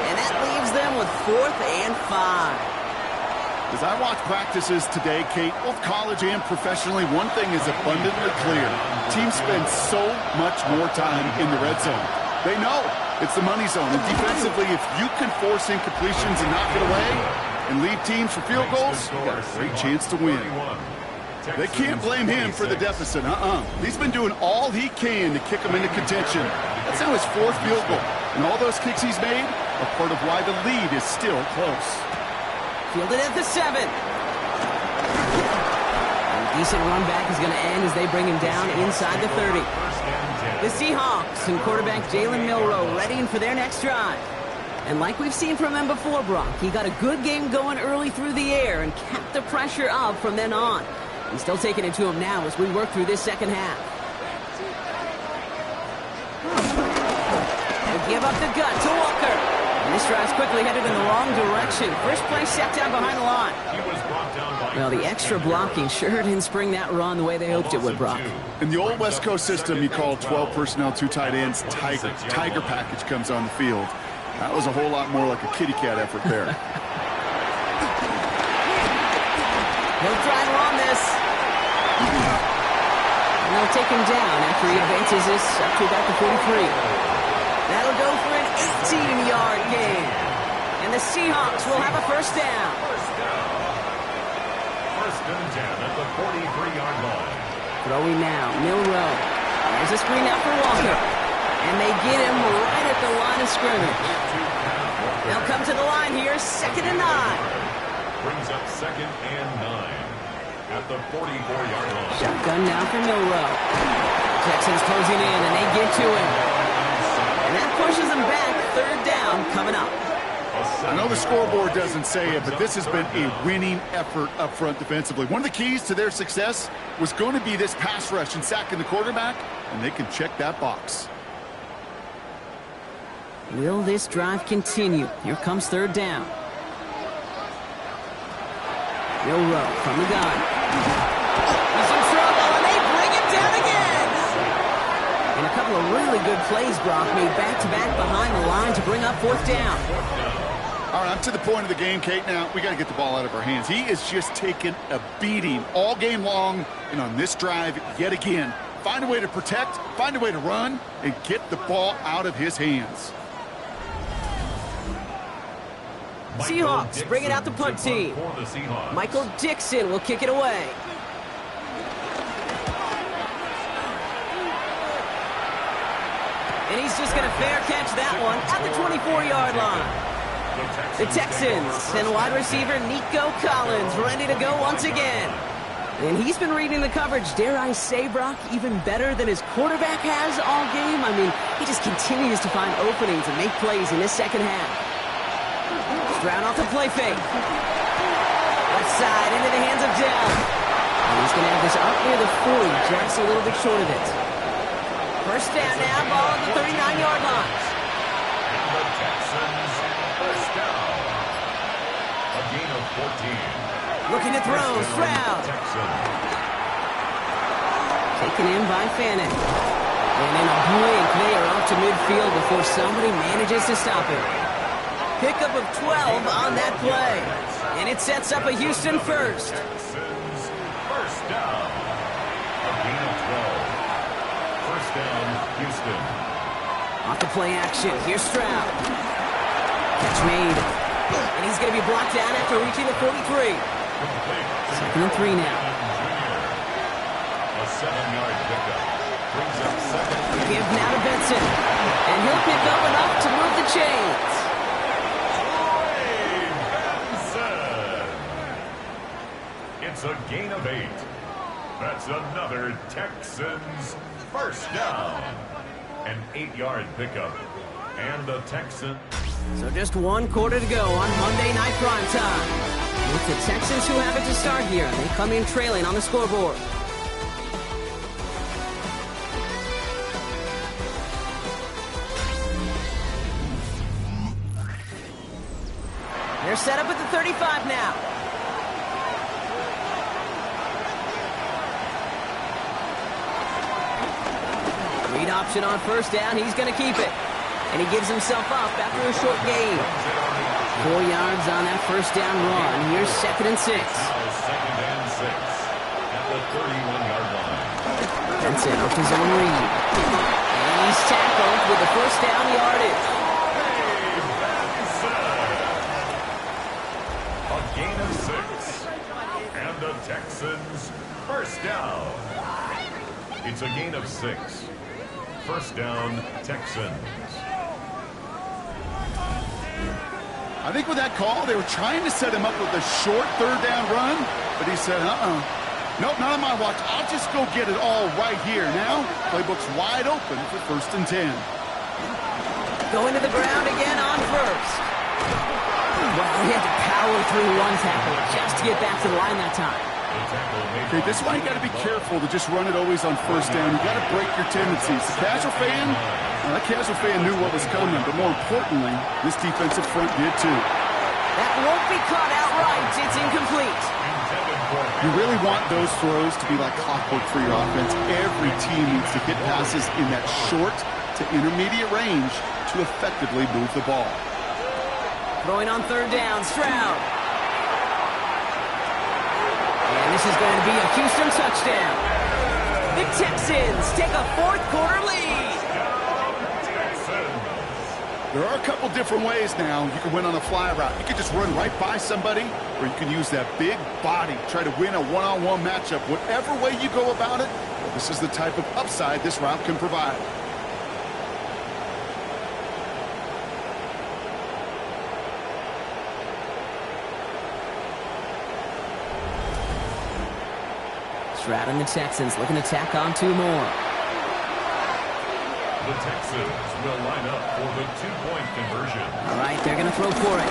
Speaker 1: And that leaves them with 4th and 5.
Speaker 2: As I watch practices today, Kate, both college and professionally, one thing is abundantly clear. Teams spend so much more time in the red zone. They know it's the money zone. And defensively, if you can force incompletions and knock it away and leave teams for field goals, you got a great chance to win. They can't blame him for the deficit. He's been doing all he can to kick them into contention. That's now his 4th field goal. And all those kicks he's made are part of why the lead is still close.
Speaker 1: Fielded at the 7. A decent run back is going to end as they bring him down inside the 30. The Seahawks and quarterback Jalen Milroe readying for their next drive. And like we've seen from him before, Brock, he got a good game going early through the air and kept the pressure up from then on. He's still taking it to him now as we work through this second half. They'll give up the gut to Walker. And this drive's quickly headed in the wrong direction. First play set down behind the line. Well, the extra blocking sure didn't spring that run the way they hoped it would, Brock.
Speaker 2: In the old West Coast system, you call 12 personnel, 2 tight ends, Tiger. Tiger package comes on the field. That was a whole lot more like a kitty cat effort there.
Speaker 1: He'll try to run this. And they'll take him down after he advances this up to about the 43. That'll go for an 18-yard gain. And the Seahawks will have a first down.
Speaker 3: First and 10 at the 43-yard line.
Speaker 1: Throwing now, Milroe. There's a screen out for Walker. And they get him right at the line of scrimmage. They'll come to the line here, 2nd and 9.
Speaker 3: Brings up 2nd and 9 at the 44-yard line.
Speaker 1: Shotgun now for Milrow. Texans closing in, and they get to him. And that pushes them back. 3rd down coming up.
Speaker 2: I know the scoreboard doesn't say it, but this has been a winning effort up front defensively. One of the keys to their success was going to be this pass rush and sacking the quarterback, and they can check that box.
Speaker 1: Will this drive continue? Here comes 3rd down. Milrow from the gun. He's in trouble, and they bring him down again. And a couple of really good plays, Brock, made back-to-back behind the line to bring up 4th down.
Speaker 2: All right, I'm to the point of the game, Kate. Now, we got to get the ball out of our hands. He is just taking a beating all game long, and on this drive, yet again, find a way to protect, find a way to run, and get the ball out of his hands.
Speaker 1: Seahawks bringing out the punt team. Michael Dixon will kick it away. And he's just going to fair catch that one at the 24-yard line. The Texans send wide receiver Nico Collins ready to go once again. And he's been reading the coverage, dare I say, Brock, even better than his quarterback has all game. I mean, he just continues to find openings and make plays in this second half. Stroud off the play fake. Left side into the hands of Dell. And he's going to have this up near the 40, just a little bit short of it. 1st down now, ball at the 39-yard line.
Speaker 3: And the Texans, 1st down. A gain of 14.
Speaker 1: Looking to throw, Stroud. Taken in by Fannin. And in a blink, they are up to midfield before somebody manages to stop him. Pickup of 12 on that play. And it sets up a Houston first.
Speaker 3: Texans, 1st down. A gain of 12. 1st down, Houston.
Speaker 1: Off the play action. Here's Stroud. Catch made. And he's going to be blocked down after reaching the 43. 2nd and 3 now.
Speaker 3: A 7-yard pickup. Brings up 2nd.
Speaker 1: Give now to Benson. And he'll pick up enough to move the chains.
Speaker 3: It's a gain of 8. That's another Texans 1st down. An 8-yard pickup. And the Texans.
Speaker 1: So just 1 quarter to go on Monday Night Primetime. It's the Texans who have it to start here. They come in trailing on the scoreboard. They're set up at the 35 now. Read option on 1st down. He's going to keep it. And he gives himself up after a short gain. 4 yards on that 1st down run. Here's 2nd and 6.
Speaker 3: 2nd and 6 at the 31-yard line.
Speaker 1: Benson off his own read. And he's tackled with the 1st down yardage.
Speaker 3: A gain of 6. And the Texans 1st down. It's a gain of 6. 1st down, Texans.
Speaker 2: I think with that call, they were trying to set him up with a short 3rd down run, but he said, nope, not on my watch. I'll just go get it all right here. Now, playbook's wide open for 1st and 10.
Speaker 1: Going to the ground again on 1st. Well, he had to power through 1 tackle just to get back to the line that time.
Speaker 2: Okay, this is why you got to be careful to just run it always on 1st down. You got to break your tendencies. The casual fan, that casual fan knew what was coming, but more importantly, this defensive front did too.
Speaker 1: That won't be caught outright. It's incomplete.
Speaker 2: You really want those throws to be like clockwork for your offense. Every team needs to hit passes in that short to intermediate range to effectively move the ball.
Speaker 1: Throwing on 3rd down, Stroud. And this is going to be a Houston touchdown. The Texans take a 4th quarter lead.
Speaker 2: There are a couple different ways now. You can win on a fly route. You can just run right by somebody, or you can use that big body, try to win a one-on-one matchup. Whatever way you go about it, this is the type of upside this route can provide.
Speaker 1: Stroud and the Texans looking to tack on 2 more.
Speaker 3: The Texans will line up for the 2-point conversion.
Speaker 1: All right, they're going to throw for it.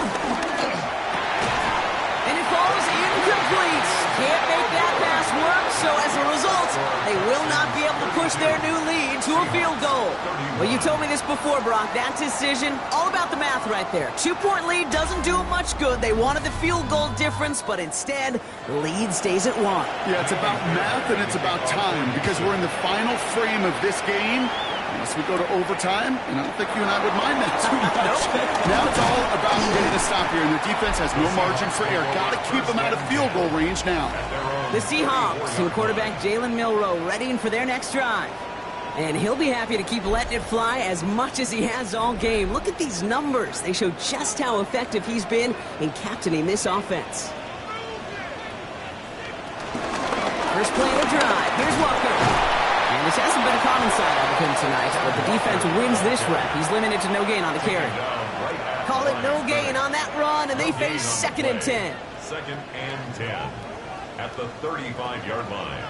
Speaker 1: And it falls incomplete. Can't make that pass work, so as a result, they will not be able to push their new lead to a field goal. Well, you told me this before, Brock. That decision, all about the math right there. 2-point lead doesn't do them much good. They wanted the field goal difference, but instead, the lead stays at 1.
Speaker 2: Yeah, it's about math and it's about time, because we're in the final frame of this game. Unless we go to overtime, and I don't think you and I would mind that too much. Now it's all about getting a stop here, and the defense has no margin for error. Got to keep them out of field goal range now.
Speaker 1: The Seahawks and quarterback Jalen Milroe readying for their next drive. And he'll be happy to keep letting it fly as much as he has all game. Look at these numbers. They show just how effective he's been in captaining this offense. First play of the drive. Here's Walker. And this hasn't been a common side of him tonight, but the defense wins this rep. He's limited to no gain on the carry. Call it no gain on that run, and they face 2nd and 10.
Speaker 3: 2nd and 10 at the 35-yard line.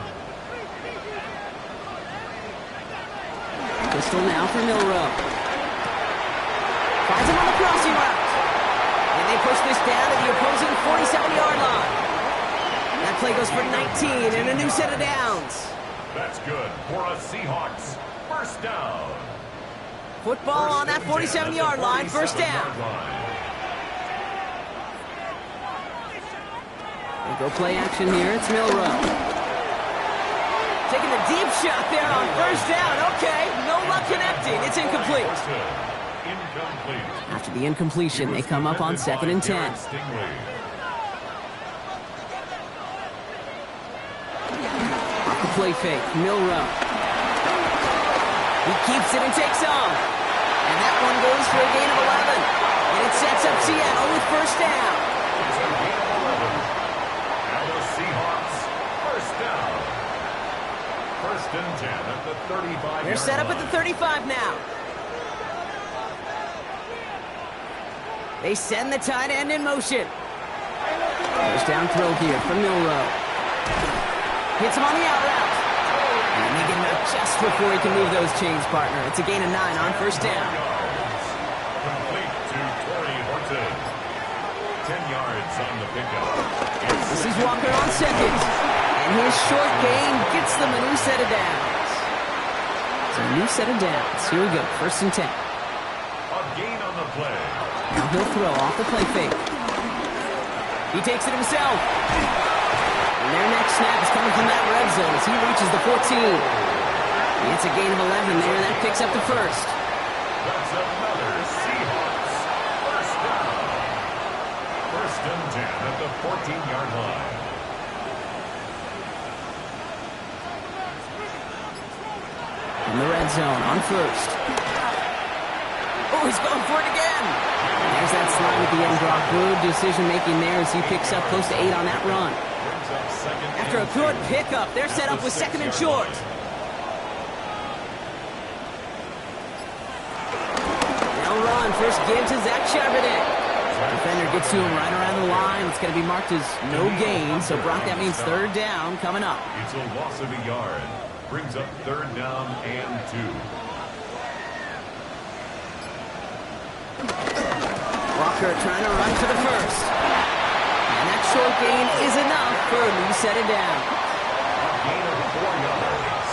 Speaker 1: Pistol now for Milroe. Finds him on the crossing route. And they push this down to the opposing 47-yard line. That play goes for 19 and a new set of downs.
Speaker 3: That's good for a Seahawks first down.
Speaker 1: Football on that 47-yard line, first down. They go play action here. It's Milroe. Taking the deep shot there on first down. Okay, no luck connecting. It's incomplete. After the incompletion, they come up on 2nd and 10. Play fake, Milroe. He keeps it and takes off. And that one goes for a gain of 11. And it sets up Seattle with first down.
Speaker 3: It's a gain of 11. Now the Seahawks first down. 1st and 10 at the 35.
Speaker 1: They're set up at the 35 now. They send the tight end in motion. First down throw here from Milroe. Hits him on the out route. And they get him out just before he can move those chains, partner. It's a gain of 9 on first down.
Speaker 3: Complete to Torrey Horton. 10 yards on the pickup.
Speaker 1: This is Walker on 2nd. And his short gain gets them a new set of downs. So a new set of downs. Here we go, 1st and 10.
Speaker 3: A gain on the play.
Speaker 1: Now he'll throw off the play fake. He takes it himself. And their next snap is coming from that red zone as he reaches the 14. It's a gain of 11 there. That picks up the first.
Speaker 3: That's another Seahawks first down. 1st and 10 at the 14-yard line.
Speaker 1: In the red zone on first. Oh, he's going for it again. There's that slide at the end, Brock. Good decision-making there as he picks up close to 8 on that run. After a good pickup, they're set up with 2nd and short. Now run, first give to Zach Charbonnet. Defender gets to him right around the line. It's going to be marked as no gain, so Brock, that means 3rd down coming up.
Speaker 3: It's a loss of a yard. Brings up 3rd down and 2.
Speaker 1: Walker trying to run for the first. And that short gain is enough for a new set of downs.
Speaker 3: A gain of 4 yards.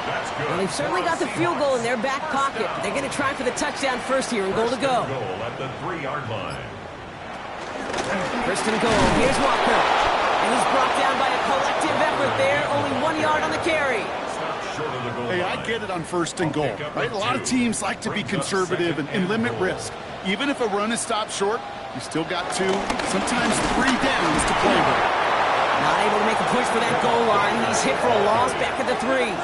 Speaker 3: That's good.
Speaker 1: Well, they've certainly got the field goal in their back pocket. They're going to try for the touchdown first here and goal to go.
Speaker 3: Goal at the 3-yard line.
Speaker 1: First and goal. Here's Walker. And he's brought down by a collective effort there. Only 1 yard on the carry.
Speaker 2: Hey, I get it on 1st and goal, right? A lot of teams like to be conservative and limit risk. Even if a run is stopped short, you still got 2, sometimes 3 downs to play with.
Speaker 1: Not able to make a push for that goal line. He's hit for a loss back at the 3.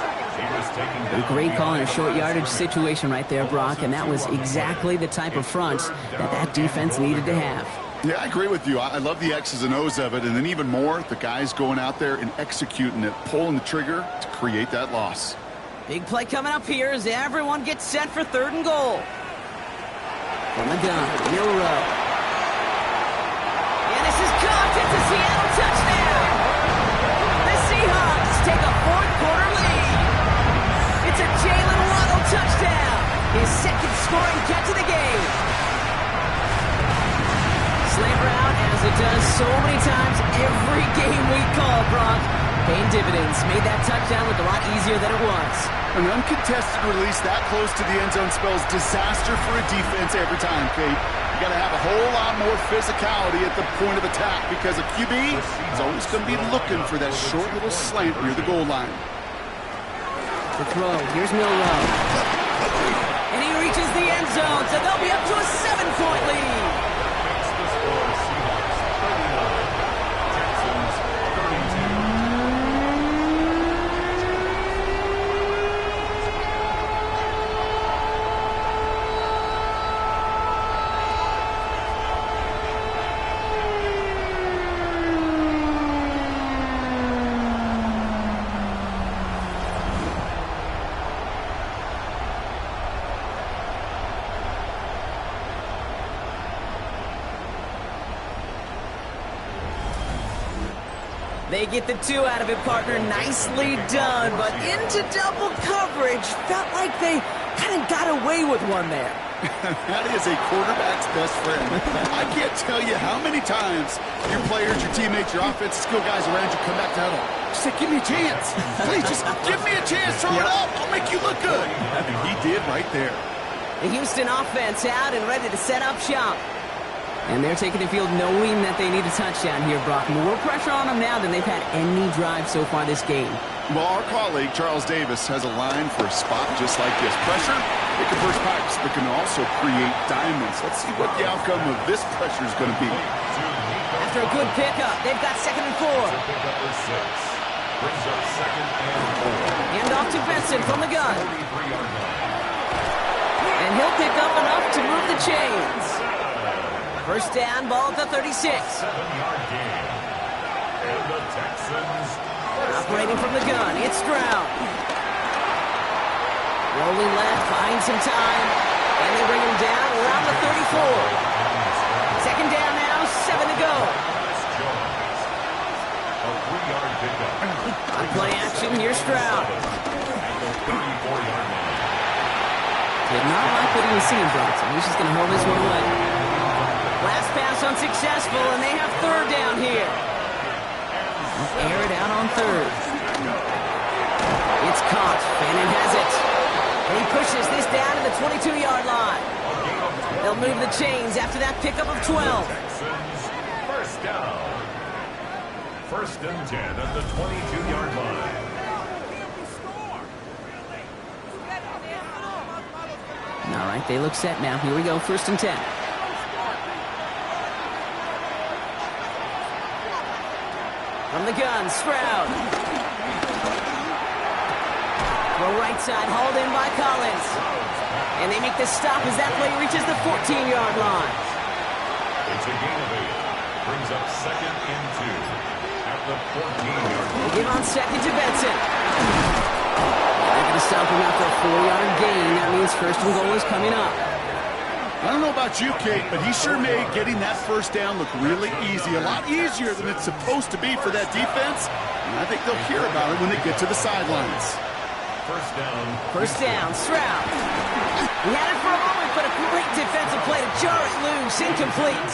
Speaker 1: A great call in a short yardage situation right there, Brock, and that was exactly the type of front that defense needed to have.
Speaker 2: Yeah, I agree with you. I love the X's and O's of it, and then even more, the guys going out there and executing it, pulling the trigger to create that loss.
Speaker 1: Big play coming up here as everyone gets set for 3rd and goal. From the gun, Milrow. And this is caught. It's a Seattle touchdown. The Seahawks take a 4th-quarter lead. It's a Jalen Waddle touchdown. His 2nd scoring catch of the game. Slammer out as it does so many times every game we call, Brock. Paying dividends. Made that touchdown look a lot easier than it was.
Speaker 2: An uncontested release that close to the end zone spells disaster for a defense every time, Kate. You got to have a whole lot more physicality at the point of attack because a QB is always going to be looking for that short little slant near the goal line.
Speaker 1: The throw. Here's Milrow. And he reaches the end zone, so they'll be up to a 7-point lead.
Speaker 3: That's the score. Seahawks 39, Texans 32.
Speaker 1: They get the 2 out of it, partner. Nicely done, but into double coverage. Felt like they kind of got away with one there.
Speaker 2: That is a quarterback's best friend. I can't tell you how many times your players, your teammates, your offensive skill guys around you come back to huddle. Just say, give me a chance. Please, just give me a chance. Throw it up. I'll make you look good. And he did right there.
Speaker 1: The Houston offense out and ready to set up shop. And they're taking the field knowing that they need a touchdown here, Brock. More pressure on them now than they've had any drive so far this game.
Speaker 2: Well, our colleague, Charles Davis, has a line for a spot just like this. Pressure, it can burst pipes, but can also create diamonds. Let's see what the outcome of this pressure is going to be.
Speaker 1: After a good pickup, they've got 2nd and 4.
Speaker 3: Pickup is 6. Brings up 2nd and 4.
Speaker 1: Hand off to Benson from the gun.
Speaker 3: 43-yard line.
Speaker 1: And he'll pick up enough to move the chains. First down, ball at the 36.
Speaker 3: 7-yard gain. And the Texans
Speaker 1: operating from the gun. It's Stroud. Rolling left, buying some time. And they bring him down around the 34. 2nd down now, 7 to go.
Speaker 3: A 3-yard pickup.
Speaker 1: On play action, here's Stroud.
Speaker 3: At the 34-yard line.
Speaker 1: Did not like what he was seeing, Brock, so he's just going to hold this one away. Last pass unsuccessful, and they have 3rd down here. They'll air it out on 3rd. It's caught. Fannin has it. And he pushes this down to the 22-yard line. They'll move the chains after that pickup of 12.
Speaker 3: Texans, first down. 1st and 10 at the 22-yard line.
Speaker 1: All right, they look set now. Here we go, 1st and 10. From the gun, Stroud. Throw right side, hauled in by Collins. And they make the stop as that play reaches the 14-yard line.
Speaker 3: It's a gain of 8. Brings up 2nd and 2 at the 14-yard line.
Speaker 1: Give on 2nd to Benson. They're going to stop him after a 4-yard gain. That means 1st and goal is coming up.
Speaker 2: I don't know about you, Kate, but he sure made getting that first down look really easy. A lot easier than it's supposed to be for that defense. And I think they'll hear about it when they get to the sidelines.
Speaker 3: First down,
Speaker 1: Stroud. He had it for a moment, but a great defensive play to jar it loose. Incomplete.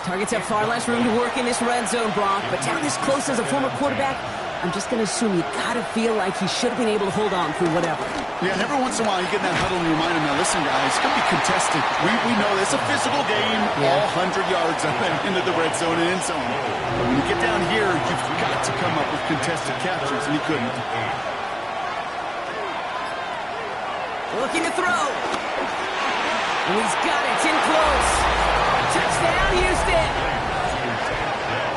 Speaker 1: Targets have far less room to work in this red zone, Brock, but down this close as a former quarterback, I'm just going to assume you got to feel like he should have been able to hold on through whatever.
Speaker 2: Yeah, and every once in a while you get in that huddle and you remind him, now listen, guys, it's going to be contested. We know it's a physical game, all 100 yards up and into the red zone and end zone. But when you get down here, you've got to come up with contested captures, and he couldn't.
Speaker 1: Looking to throw. And he's got it. It's in close. Touchdown, Houston.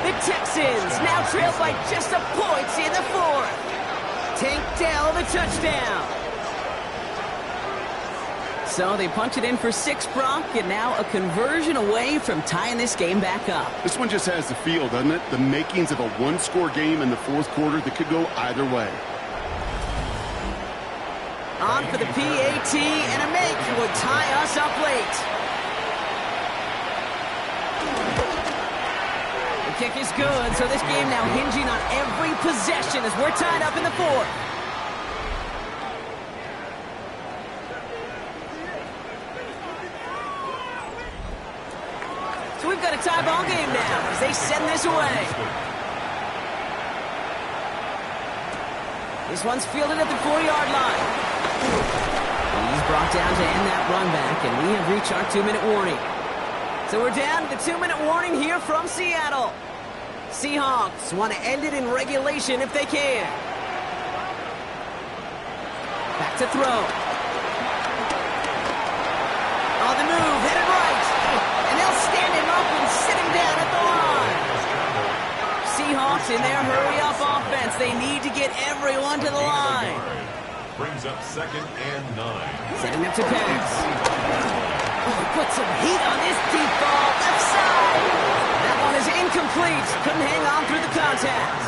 Speaker 1: The Texans now trail by just a point in the 4th. Tank Dell, the touchdown. So they punch it in for 6, Brock, and now a conversion away from tying this game back up.
Speaker 2: This one just has the feel, doesn't it? The makings of a one-score game in the fourth quarter that could go either way.
Speaker 1: On for the PAT, and a make would tie us up late. The kick is good, so this game now hinging on every possession as we're tied up in the fourth. So we've got a tie ball game now as they send this away. This one's fielded at the 4-yard line. He's brought down to end that run back, and we have reached our 2-minute warning. So we're down to the 2-minute warning here from Seattle. Seahawks want to end it in regulation if they can. Back to throw. On the move, headed right. And they'll stand him up and sit him down at the line. Seahawks in their hurry-up offense. They need to get everyone to the line.
Speaker 3: Brings up 2nd and 9.
Speaker 1: Setting up to pass. Oh, put some heat on this deep ball. Left side. That one is incomplete. Couldn't hang on through the contact.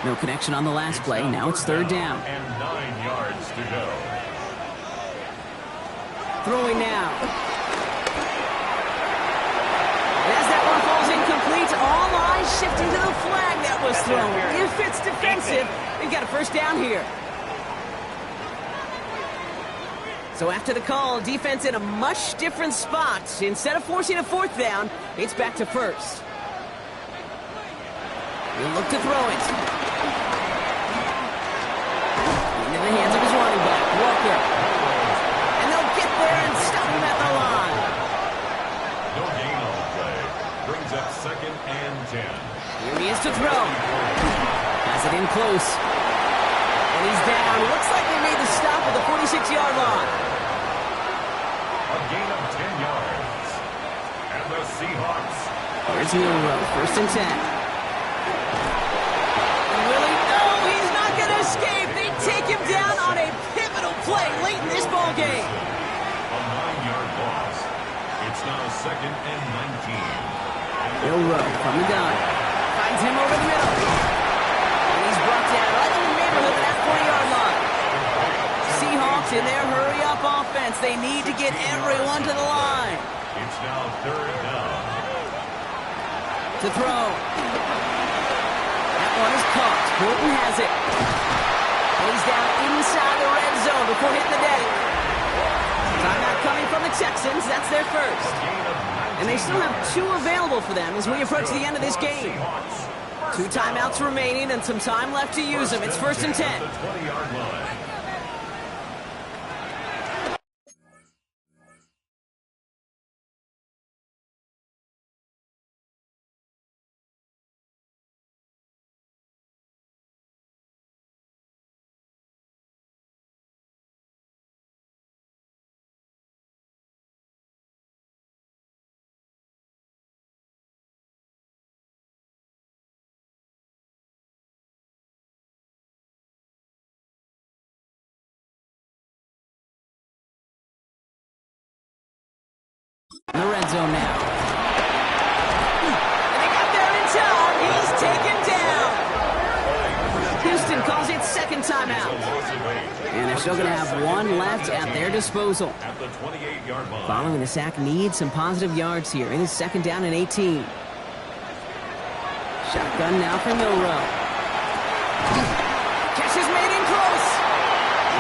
Speaker 1: No connection on the last play. Now it's 3rd down.
Speaker 3: And 9 yards to go.
Speaker 1: Throwing now. As that one falls incomplete, all eyes shifting to the flag that was thrown. If it's defensive, they've got a 1st down here. So after the call, defense in a much different spot. Instead of forcing a 4th down, it's back to 1st. He'll look to throw it. Into the hands of his running back, Walker. And they'll get there and stop him at the line.
Speaker 3: No gain on the play. Brings up 2nd and 10.
Speaker 1: Here he is to throw. Has it in close. And he's down. Looks like they made the stop at the 46-yard line.
Speaker 3: A gain of 10 yards. And the Seahawks.
Speaker 1: Here's Milrow, 1st and 10. Willie, no, he's not going to escape. They take him down on a pivotal play late in this ball game.
Speaker 3: A 9-yard loss. It's now 2nd and 19.
Speaker 1: Milrow from the gun. Finds him over the middle. And he's brought down right in the neighborhood of that 40-yard line. Seahawks in their hurry-up offense. They need to get everyone to the line.
Speaker 3: It's now 3rd down.
Speaker 1: To throw. That one is caught. Bolton has it. And he's down inside the red zone before hitting the deck. Timeout coming from the Texans. That's their 1st. And they still have 2 available for them as we approach the end of this game. 2 timeouts remaining and some time left to use them. It's 1st and 10.
Speaker 3: The 20-yard line.
Speaker 1: In the red zone now. And they got there in time. He's taken down. Houston calls it 2nd timeout. And they're still going to have 1 left at their disposal.
Speaker 3: At the 28-yard line.
Speaker 1: Following the sack needs some positive yards here. It is 2nd down and 18. Shotgun now for Milrow. Catch is made in close.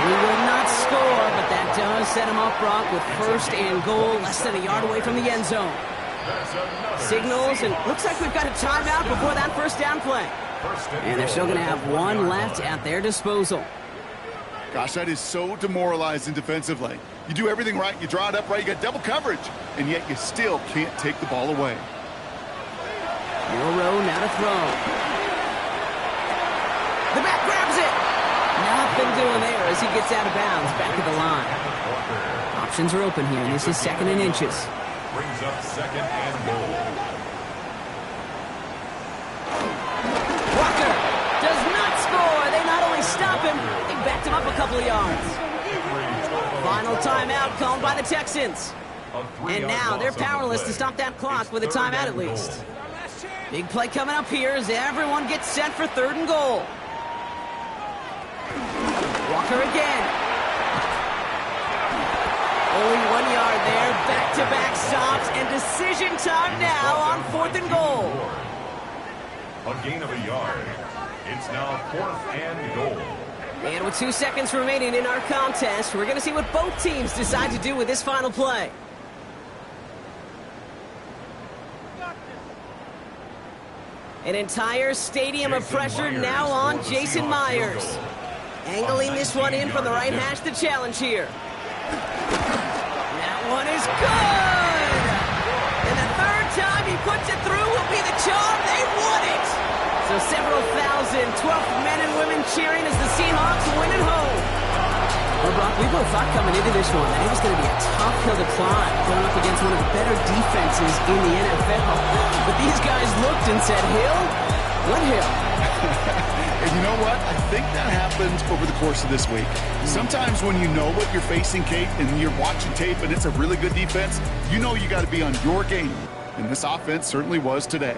Speaker 1: He will not score, but that does set him up, Brock, with 1st and goal, less than a yard away from the end zone. Signals, and looks like we've got a timeout before that 1st down play. And they're still going to have 1 left at their disposal.
Speaker 2: Gosh, that is so demoralizing defensively. You do everything right, you draw it up right, you got double coverage, and yet you still can't take the ball away.
Speaker 1: Milrow now to throw. The back grabs it. Nothing doing there as he gets out of bounds back at the line. Options are open here, and this is 2nd and inches.
Speaker 3: Brings up 2nd and goal.
Speaker 1: Walker does not score. They stop him. They backed him up a couple of yards. Final timeout called by the Texans. And now they're powerless to stop that clock with a timeout at least. Big play coming up here as everyone gets set for 3rd and goal. Walker again. Only 1 yard there. Back-to-back stops and decision time now on 4th and goal.
Speaker 3: A gain of a yard. It's now 4th and goal.
Speaker 1: And with 2 seconds remaining in our contest, we're going to see what both teams decide to do with this final play. An entire stadium of pressure now on Jason Myers. Angling this one in from the right hash to challenge here. That one is good! And the 3rd time he puts it through will be the charm. They won it! So several thousand 12th men and women cheering as the Seahawks win at home. Well, Brock, we both thought coming into this one that it was going to be a tough hill to climb, going up against one of the better defenses in the NFL. But these guys looked and said, Hill? What hill?
Speaker 2: And you know what? I think that happens over the course of this week. Sometimes when you know what you're facing, Kate, and you're watching tape and it's a really good defense, you know you got to be on your game. And this offense certainly was today.